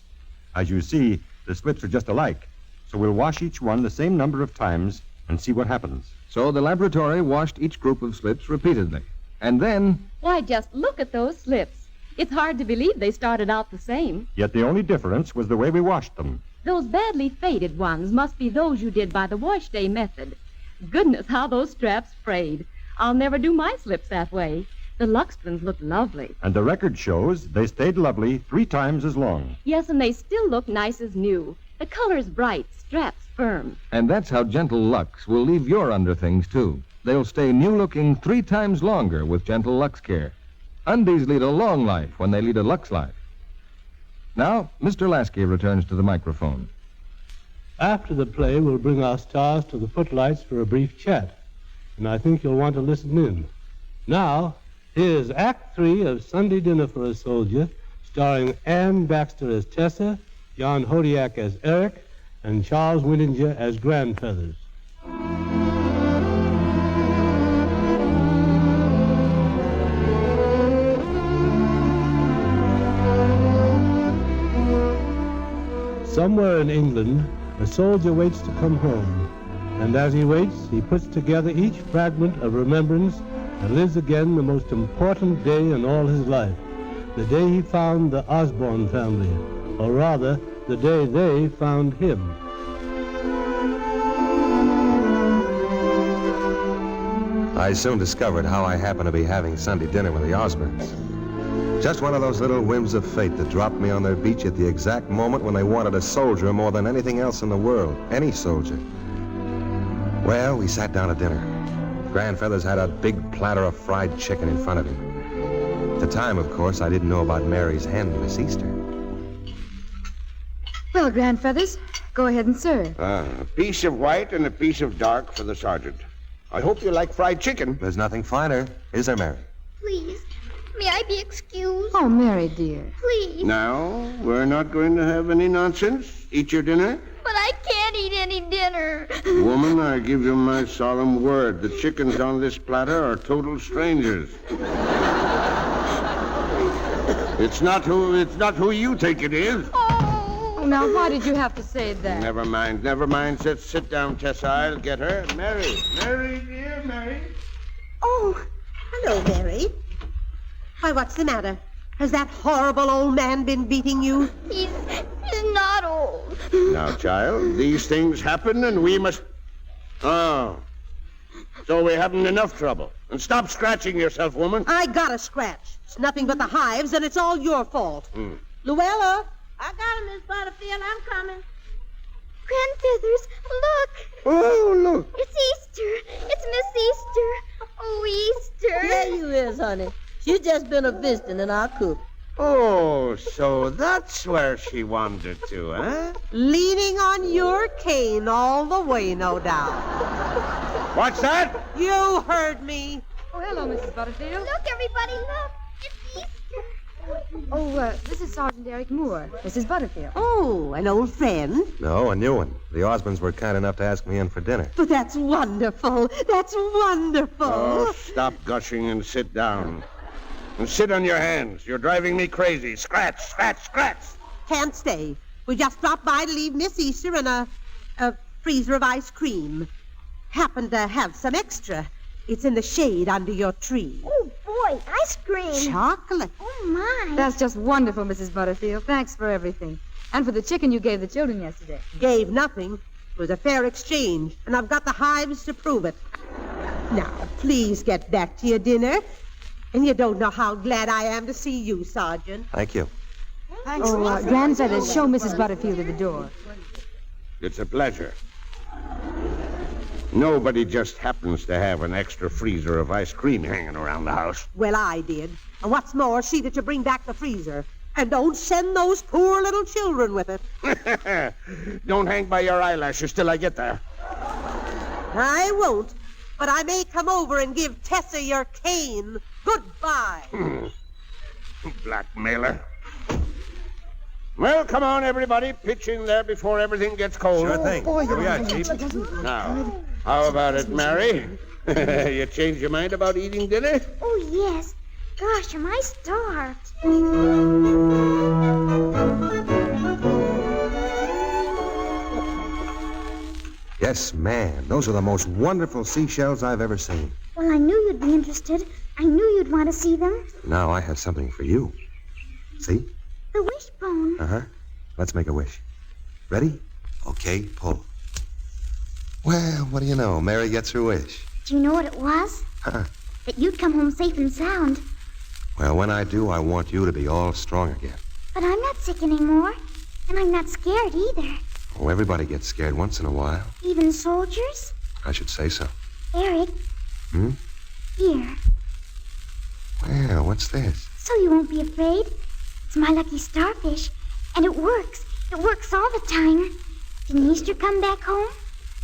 As you see, the slips are just alike, so we'll wash each one the same number of times and see what happens. So the laboratory washed each group of slips repeatedly. And then, Why, just look at those slips. It's hard to believe they started out the same. Yet the only difference was the way we washed them. Those badly faded ones must be those you did by the wash day method. Goodness, how those straps frayed. I'll never do my slips that way. The Lux twins look lovely. And the record shows they stayed lovely 3 times as long. Yes, and they still look nice as new. The color's bright, straps firm. and that's how Gentle Lux will leave your underthings, too. They'll stay new-looking 3 times longer with Gentle Lux Care. Undies lead a long life when they lead a Lux life. Now, Mr. Lasky returns to the microphone. After the play, we'll bring our stars to the footlights for a brief chat, and I think you'll want to listen in. Now, here's Act 3 of Sunday Dinner for a Soldier, starring Ann Baxter as Tessa, John Hodiak as Eric, and Charles Winninger as Grandfeathers. Somewhere in England, a soldier waits to come home, and as he waits, he puts together each fragment of remembrance and lives again the most important day in all his life, the day he found the Osborne family, or rather, the day they found him. I soon discovered how I happened to be having Sunday dinner with the Osborns. Just one of those little whims of fate that dropped me on their beach at the exact moment when they wanted a soldier more than anything else in the world. Any soldier. Well, we sat down to dinner. Grandfeathers had a big platter of fried chicken in front of him. At the time, of course, I didn't know about Mary's hen, Miss Easter. Well, Grandfeathers, go ahead and serve. A piece of white and a piece of dark for the sergeant. I hope you like fried chicken. There's nothing finer, is there, Mary? Please, may I be excused? Oh, Mary, dear. Please. Now, we're not going to have any nonsense. Eat your dinner. But I can't eat any dinner. Woman, I give you my solemn word. The chickens on this platter are total strangers. It's not who you think it is. Oh, now, why did you have to say that? Never mind. Sit down, Tessa. I'll get her. Mary, dear, Mary. Oh, hello, Mary. Why, what's the matter? Has that horrible old man been beating you? He's not old. Now, child, these things happen and we must... Oh. So we're having enough trouble. And stop scratching yourself, woman. I got a scratch. It's nothing but the hives, and it's all your fault. Luella? I got him, Miss Butterfield. I'm coming. Grandfeathers, look. Oh, look. It's Easter. It's Miss Easter. Oh, Easter. Yeah, you is, honey. She's just been a visiting in our coop. Oh, so that's where she wandered to, huh? Leaning on your cane all the way, no doubt. What's that? You heard me. Oh, hello, Mrs. Butterfield. Look, everybody, look. It's Easter. Oh, this is Sergeant Eric Moore, Mrs. Butterfield. Oh, an old friend. No, a new one. The Osborns were kind enough to ask me in for dinner. But that's wonderful. That's wonderful. Oh, stop gushing and sit down. And sit on your hands. You're driving me crazy. Scratch, scratch, scratch. Can't stay. We just dropped by to leave Miss Easter and a freezer of ice cream. Happen to have some extra. It's in the shade under your tree. Oh, boy, ice cream. Chocolate. Oh, my. That's just wonderful, Mrs. Butterfield. Thanks for everything. And for the chicken you gave the children yesterday. Gave nothing. It was a fair exchange, and I've got the hives to prove it. Now, please get back to your dinner. And you don't know how glad I am to see you, Sergeant. Thank you. Thanks. Oh, Grandfeathers, show Mrs. Butterfield to the door. It's a pleasure. Nobody just happens to have an extra freezer of ice cream hanging around the house. Well, I did. And what's more, see that you bring back the freezer. And don't send those poor little children with it. Don't hang by your eyelashes till I get there. I won't. But I may come over and give Tessa your cane. Goodbye. Blackmailer. Well, come on, everybody. Pitch in there before everything gets cold. Sure thing. Here we are, Chief. Now, how about it, Mary? You changed your mind about eating dinner? Oh, yes. Gosh, am I starved. Yes, man. Those are the most wonderful seashells I've ever seen. Well, I knew you'd be interested. I knew you'd want to see them. Now I have something for you. See? The wishbone. Uh-huh. Let's make a wish. Ready? Okay, pull. Well, what do you know? Mary gets her wish. Do you know what it was? Huh? That you'd come home safe and sound. Well, when I do, I want you to be all strong again. But I'm not sick anymore. And I'm not scared either. Oh, everybody gets scared once in a while. Even soldiers? I should say so. Eric. Hmm? Here. Well, what's this? So you won't be afraid. It's my lucky starfish. And it works. It works all the time. Didn't Easter come back home?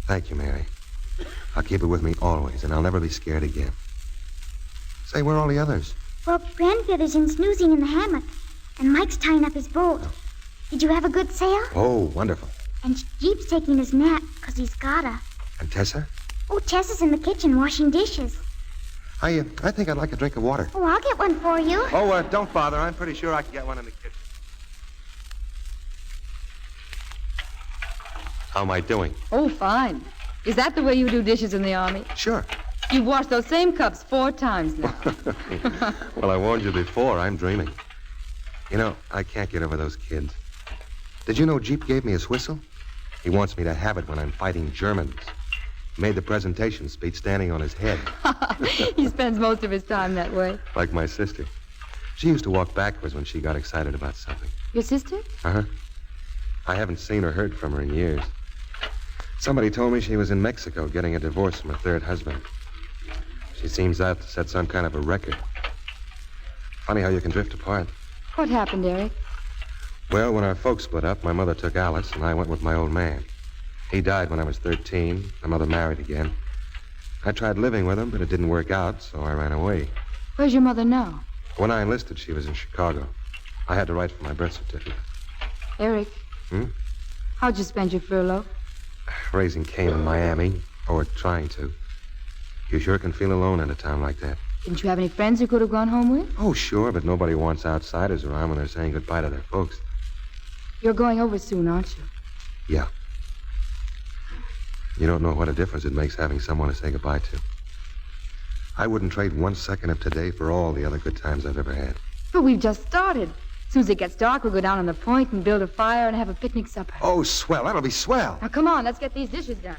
Thank you, Mary. I'll keep it with me always, and I'll never be scared again. Say, where are all the others? Well, Grandfather's in snoozing in the hammock. And Mike's tying up his boat. Did you have a good sail? Oh, wonderful. And Jeep's taking his nap, 'cause he's gotta. And Tessa? Oh, Tessa's in the kitchen washing dishes. I think I'd like a drink of water. Oh, I'll get one for you. Oh, don't bother. I'm pretty sure I can get one in the kitchen. How am I doing? Oh, fine. Is that the way you do dishes in the Army? Sure. You've washed those same cups 4 times now. Well, I warned you before. I'm dreaming. You know, I can't get over those kids. Did you know Jeep gave me his whistle? He wants me to have it when I'm fighting Germans. He made the presentation speech standing on his head. He spends most of his time that way. Like my sister. She used to walk backwards when she got excited about something. Your sister? Uh-huh. I haven't seen or heard from her in years. Somebody told me she was in Mexico getting a divorce from her 3rd husband. She seems out to set some kind of a record. Funny how you can drift apart. What happened, Eric? Well, when our folks split up, my mother took Alice, and I went with my old man. He died when I was 13. My mother married again. I tried living with him, but it didn't work out, so I ran away. Where's your mother now? When I enlisted, she was in Chicago. I had to write for my birth certificate. Eric. Hmm? How'd you spend your furlough? Raising Cain in Miami, or trying to. You sure can feel alone in a town like that. Didn't you have any friends you could have gone home with? Oh, sure, but nobody wants outsiders around when they're saying goodbye to their folks. You're going over soon, aren't you? Yeah. You don't know what a difference it makes having someone to say goodbye to. I wouldn't trade 1 second of today for all the other good times I've ever had. But we've just started. As soon as it gets dark, we'll go down on the point and build a fire and have a picnic supper. Oh, swell. That'll be swell. Now, come on, let's get these dishes done.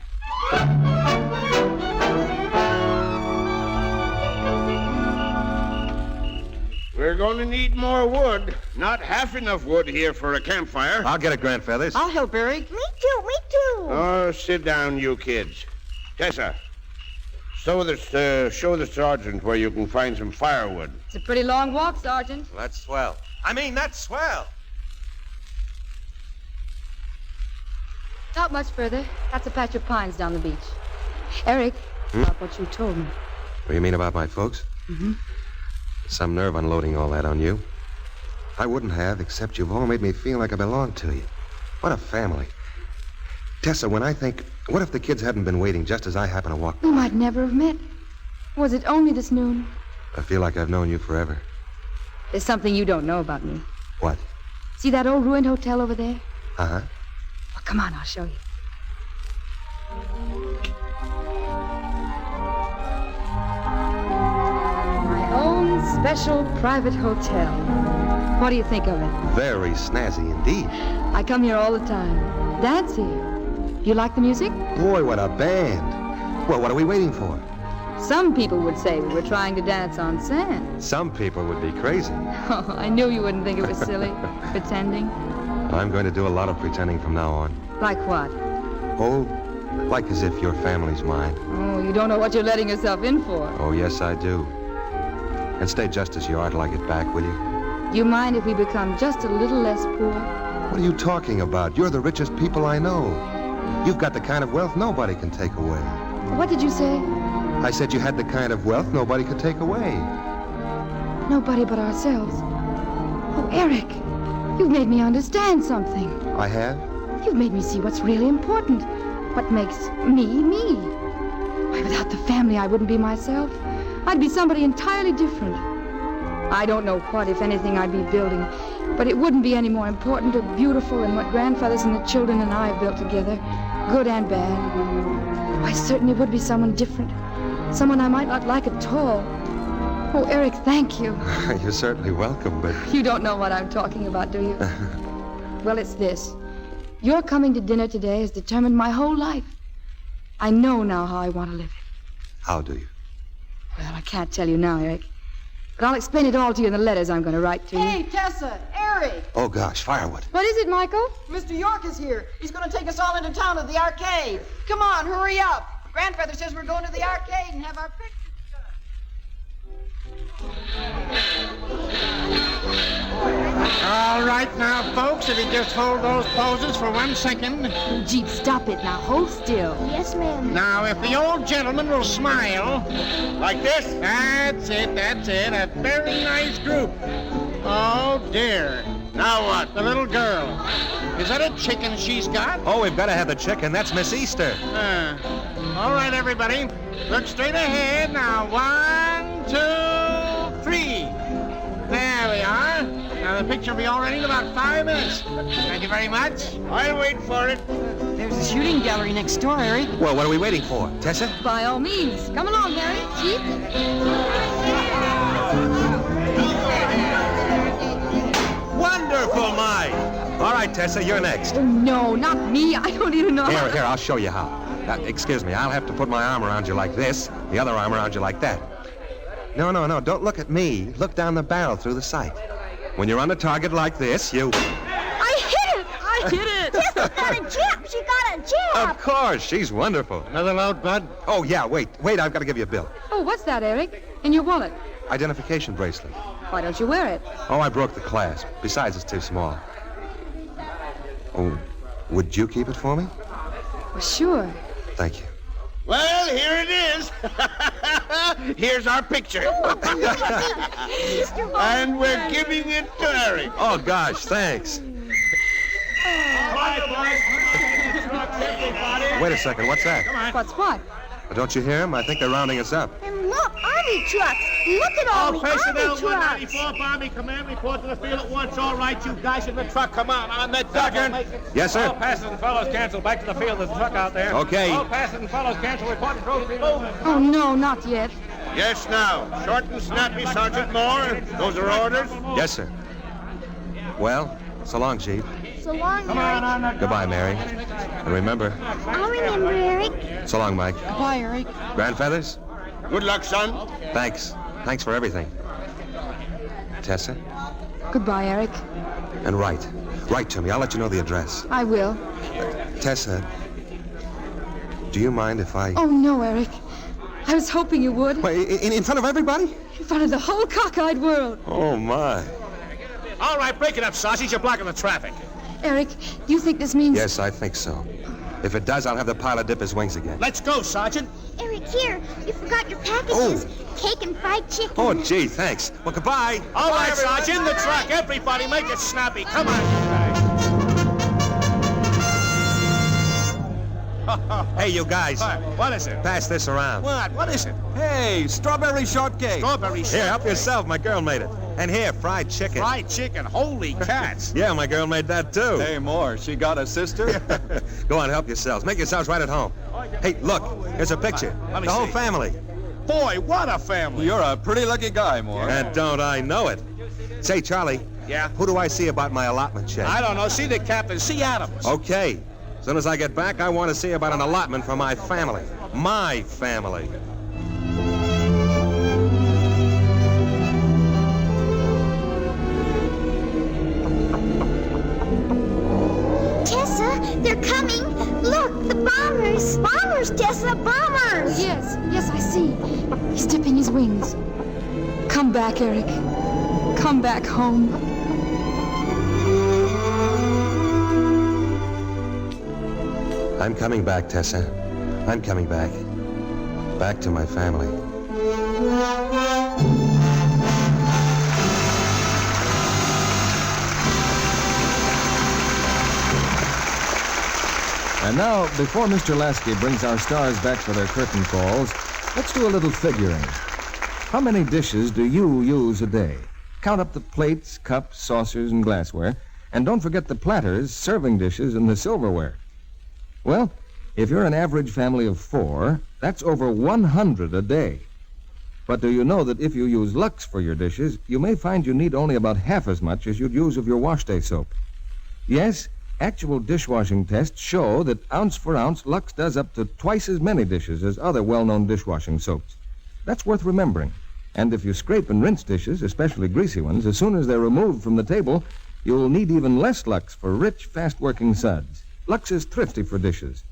We're going to need more wood. Not half enough wood here for a campfire. I'll get it, Grandfeathers. I'll help, Eric. Me too, me too. Oh, sit down, you kids. Tessa, show the sergeant where you can find some firewood. It's a pretty long walk, Sergeant. That's swell. That's swell. Not much further. That's a patch of pines down the beach. Eric, about what you told me. What do you mean about my folks? Mm-hmm. Some nerve unloading all that on you. I wouldn't have, except you've all made me feel like I belong to you. What a family. Tessa, when I think, what if the kids hadn't been waiting just as I happened to walk by? We might never have met. Was it only this noon? I feel like I've known you forever. There's something you don't know about me. What? See that old ruined hotel over there? Uh-huh. Well, come on, I'll show you. My own special private hotel. What do you think of it? Very snazzy indeed. I come here all the time. Dance here. You like the music? Boy, what a band. Well, what are we waiting for? Some people would say we were trying to dance on sand. Some people would be crazy. Oh, I knew you wouldn't think it was silly, pretending. I'm going to do a lot of pretending from now on. Like what? Oh, like as if your family's mine. Oh, you don't know what you're letting yourself in for. Oh, yes, I do. And stay just as you are till I get back, will you? Do you mind if we become just a little less poor? What are you talking about? You're the richest people I know. You've got the kind of wealth nobody can take away. What did you say? I said you had the kind of wealth nobody could take away. Nobody but ourselves. Oh, Eric, you've made me understand something. I have? You've made me see what's really important. What makes me, me. Why, without the family, I wouldn't be myself. I'd be somebody entirely different. I don't know what, if anything, I'd be building, but it wouldn't be any more important or beautiful than what grandfathers and the children and I have built together, good and bad. I certainly would be someone different, someone I might not like at all. Oh, Eric, thank you. You're certainly welcome, but... You don't know what I'm talking about, do you? Well, it's this. Your coming to dinner today has determined my whole life. I know now how I want to live it. How do you? Well, I can't tell you now, Eric. But I'll explain it all to you in the letters I'm going to write to you. Hey, Tessa, Eric. Oh, gosh, firewood. What is it, Michael? Mr. York is here. He's going to take us all into town to the arcade. Come on, hurry up. Grandfather says we're going to the arcade and have our pictures. All right now, folks, if you just hold those poses for 1 second. Jeep, stop it now. Hold still. Yes, ma'am. Now, if the old gentleman will smile. Like this? That's it, that's it. A very nice group. Oh, dear. Now what? The little girl. Is that a chicken she's got? Oh, we've got to have the chicken. That's Miss Easter. All right, everybody. Look straight ahead. Now, 1, 2, 3. There we are. Now, the picture will be all ready in about 5 minutes. Thank you very much. I'll wait for it. There's a shooting gallery next door, Eric. Well, what are we waiting for? Tessa? By all means. Come along, Harry. Jeep. Wonderful, Mike. All right, Tessa, you're next. Oh, no, not me. I don't even know how... Here, I'll show you how. Excuse me, I'll have to put my arm around you like this, the other arm around you like that. No, don't look at me. Look down the barrel through the sight. When you're on the target like this, you... I hit it! Tessa got a jab! She got a jab! Of course, she's wonderful. Another load, Bud? Oh, yeah, wait, I've got to give you a bill. Oh, what's that, Eric? In your wallet? Identification bracelet. Why don't you wear it? Oh, I broke the clasp. Besides, it's too small. Oh, would you keep it for me? Well, sure. Thank you. Well, here it is. Here's our picture. And we're giving it to Eric. Oh, gosh, thanks. Wait a second, what's that? What's what? Well, don't you hear him? I think they're rounding us up. And look, Army trucks! Look at all the Personnel Army trucks! 194, Army Command, report to the field at once. All right, you guys in the truck, come on that Sergeant. Yes, sir. All passengers and fellows cancel. Back to the field. There's a truck out there. Okay. All passengers and fellows cancel. Report to trophy movement. Oh, no, not yet. Yes, now. Short and snappy, Sergeant Moore. Those are orders. Yes, sir. Well, so long, Chief. So long, Eric. Goodbye, Mary. And remember... I'll remember, Eric. So long, Mike. Goodbye, Eric. Grandfeathers? Good luck, son. Thanks. Thanks for everything. Tessa? Goodbye, Eric. And write. Write to me. I'll let you know the address. I will. Tessa, do you mind if I... Oh, no, Eric. I was hoping you would. Wait, in front of everybody? In front of the whole cockeyed world. Oh, my. All right, break it up, Sausage. You're blocking the traffic. Eric, do you think this means... Yes, I think so. If it does, I'll have the pilot dip his wings again. Let's go, Sergeant. Eric, here. You forgot your packages. Cake and fried chicken. Oh, gee, thanks. Well, goodbye. All right, Sergeant. In the truck. Everybody, make it snappy. Come on. Hey, you guys. What is it? Pass this around. What? What is it? Hey, strawberry shortcake. Strawberry Here, help yourself. My girl made it. And here, fried chicken. Fried chicken. Holy cats. Yeah, my girl made that, too. Hey, more. She got a sister? Go on, help yourselves. Make yourselves right at home. Hey, look. Here's a picture. Let me The whole see. family. Boy, what a family. You're a pretty lucky guy, Moore. And don't I know it. Say, Charlie. Yeah? Who do I see about my allotment check? I don't know. See the captain. See Adams. Okay. As soon as I get back, I want to see about an allotment for my family. My family. Tessa, they're coming. Look, the bombers. Bombers, Tessa, bombers. Yes, I see. He's dipping his wings. Come back, Eric. Come back home. I'm coming back, Tessa. I'm coming back. Back to my family. And now, before Mr. Lasky brings our stars back for their curtain calls, let's do a little figuring. How many dishes do you use a day? Count up the plates, cups, saucers, and glassware, and don't forget the platters, serving dishes, and the silverware. Well, if you're an average family of 4, that's over 100 a day. But do you know that if you use Lux for your dishes, you may find you need only about half as much as you'd use of your wash day soap? Yes, actual dishwashing tests show that ounce for ounce, Lux does up to twice as many dishes as other well-known dishwashing soaps. That's worth remembering. And if you scrape and rinse dishes, especially greasy ones, as soon as they're removed from the table, you'll need even less Lux for rich, fast-working suds. Lux is thrifty for dishes.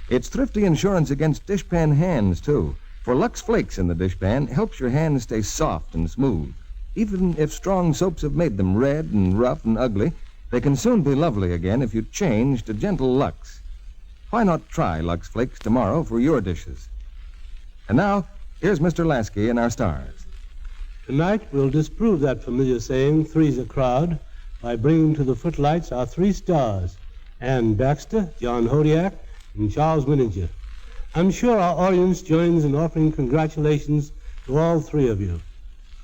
It's thrifty insurance against dishpan hands, too. For Lux Flakes in the dishpan helps your hands stay soft and smooth. Even if strong soaps have made them red and rough and ugly, they can soon be lovely again if you change to gentle Lux. Why not try Lux Flakes tomorrow for your dishes? And now, here's Mr. Lasky and our stars. Tonight, we'll disprove that familiar saying, three's a crowd, by bringing to the footlights our three stars, Ann Baxter, John Hodiak, and Charles Winninger. I'm sure our audience joins in offering congratulations to all three of you.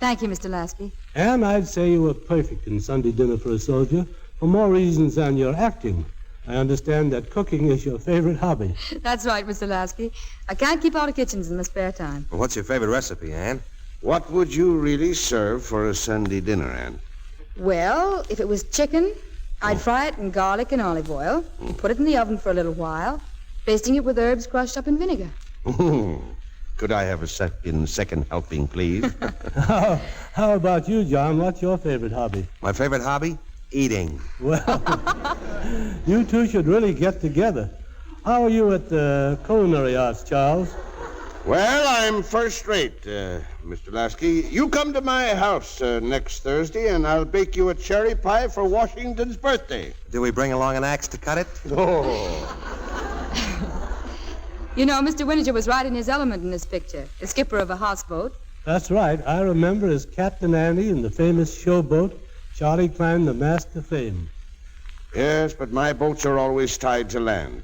Thank you, Mr. Lasky. And I'd say you were perfect in Sunday Dinner for a Soldier for more reasons than your acting. I understand that cooking is your favorite hobby. That's right, Mr. Lasky. I can't keep out of kitchens in my spare time. Well, what's your favorite recipe, Ann? What would you really serve for a Sunday dinner, Ann? Well, if it was chicken, I'd fry it in garlic and olive oil, put it in the oven for a little while, basting it with herbs crushed up in vinegar. Could I have a second helping, please? How about you, John? What's your favorite hobby? My favorite hobby? Eating. Well, you two should really get together. How are you at the culinary arts, Charles? Well, I'm first rate, Mr. Lasky. You come to my house next Thursday, and I'll bake you a cherry pie for Washington's birthday. Do we bring along an axe to cut it? Oh. You know, Mr. Winninger was right in his element in this picture, the skipper of a houseboat. That's right. I remember as Captain Andy in the famous showboat, Charlie climbed the mast to fame. Yes, but my boats are always tied to land.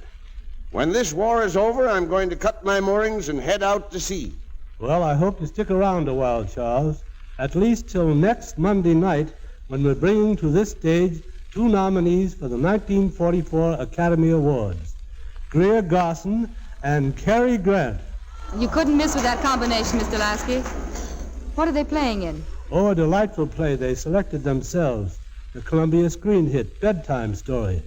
When this war is over, I'm going to cut my moorings and head out to sea. Well, I hope you stick around a while, Charles. At least till next Monday night, when we're bringing to this stage two nominees for the 1944 Academy Awards, Greer Garson and Cary Grant. You couldn't miss with that combination, Mr. Lasky. What are they playing in? Oh, a delightful play they selected themselves, the Columbia screen hit Bedtime Story.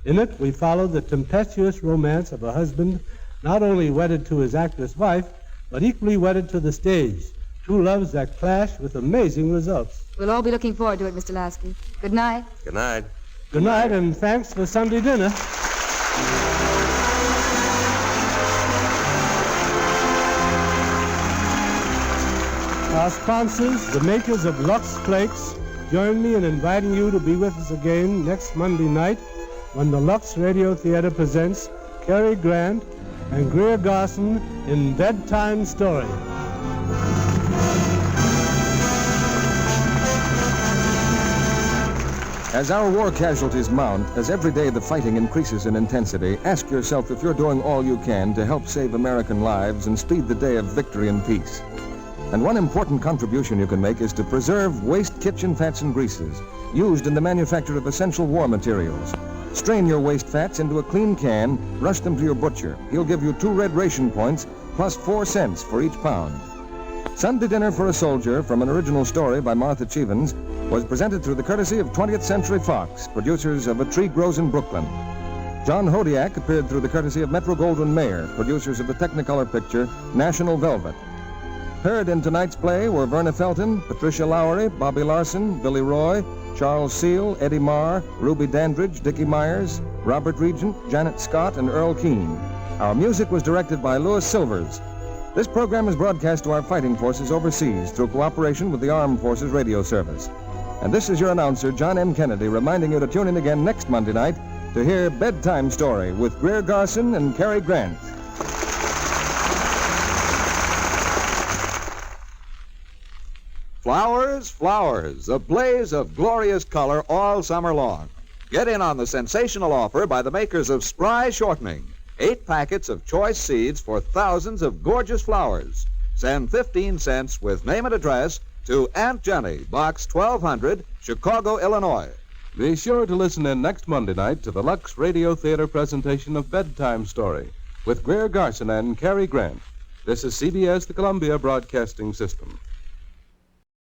In it, we follow the tempestuous romance of a husband not only wedded to his actress wife, but equally wedded to the stage. Two loves that clash with amazing results. We'll all be looking forward to it, Mr. Lasky. Good night. Good night. Good night, and thanks for Sunday dinner. Our sponsors, the makers of Lux Flakes, join me in inviting you to be with us again next Monday night when the Lux Radio Theater presents Cary Grant and Greer Garson in Bedtime Story. As our war casualties mount, as every day the fighting increases in intensity, ask yourself if you're doing all you can to help save American lives and speed the day of victory and peace. And one important contribution you can make is to preserve waste kitchen fats and greases used in the manufacture of essential war materials. Strain your waste fats into a clean can, rush them to your butcher. He'll give you 2 red ration points plus 4 cents for each pound. Sunday Dinner for a Soldier, from an original story by Martha Chevens, was presented through the courtesy of 20th Century Fox, producers of A Tree Grows in Brooklyn. John Hodiak appeared through the courtesy of Metro-Goldwyn-Mayer, producers of the Technicolor picture National Velvet. Heard in tonight's play were Verna Felton, Patricia Lowry, Bobby Larson, Billy Roy, Charles Seal, Eddie Marr, Ruby Dandridge, Dickie Myers, Robert Regent, Janet Scott, and Earl Keane. Our music was directed by Louis Silvers. This program is broadcast to our fighting forces overseas through cooperation with the Armed Forces Radio Service. And this is your announcer, John M. Kennedy, reminding you to tune in again next Monday night to hear Bedtime Story with Greer Garson and Cary Grant. Flowers, flowers, a blaze of glorious color all summer long. Get in on the sensational offer by the makers of Spry Shortening. 8 packets of choice seeds for thousands of gorgeous flowers. Send 15 cents with name and address to Aunt Jenny, Box 1200, Chicago, Illinois. Be sure to listen in next Monday night to the Lux Radio Theater presentation of Bedtime Story with Greer Garson and Cary Grant. This is CBS, the Columbia Broadcasting System.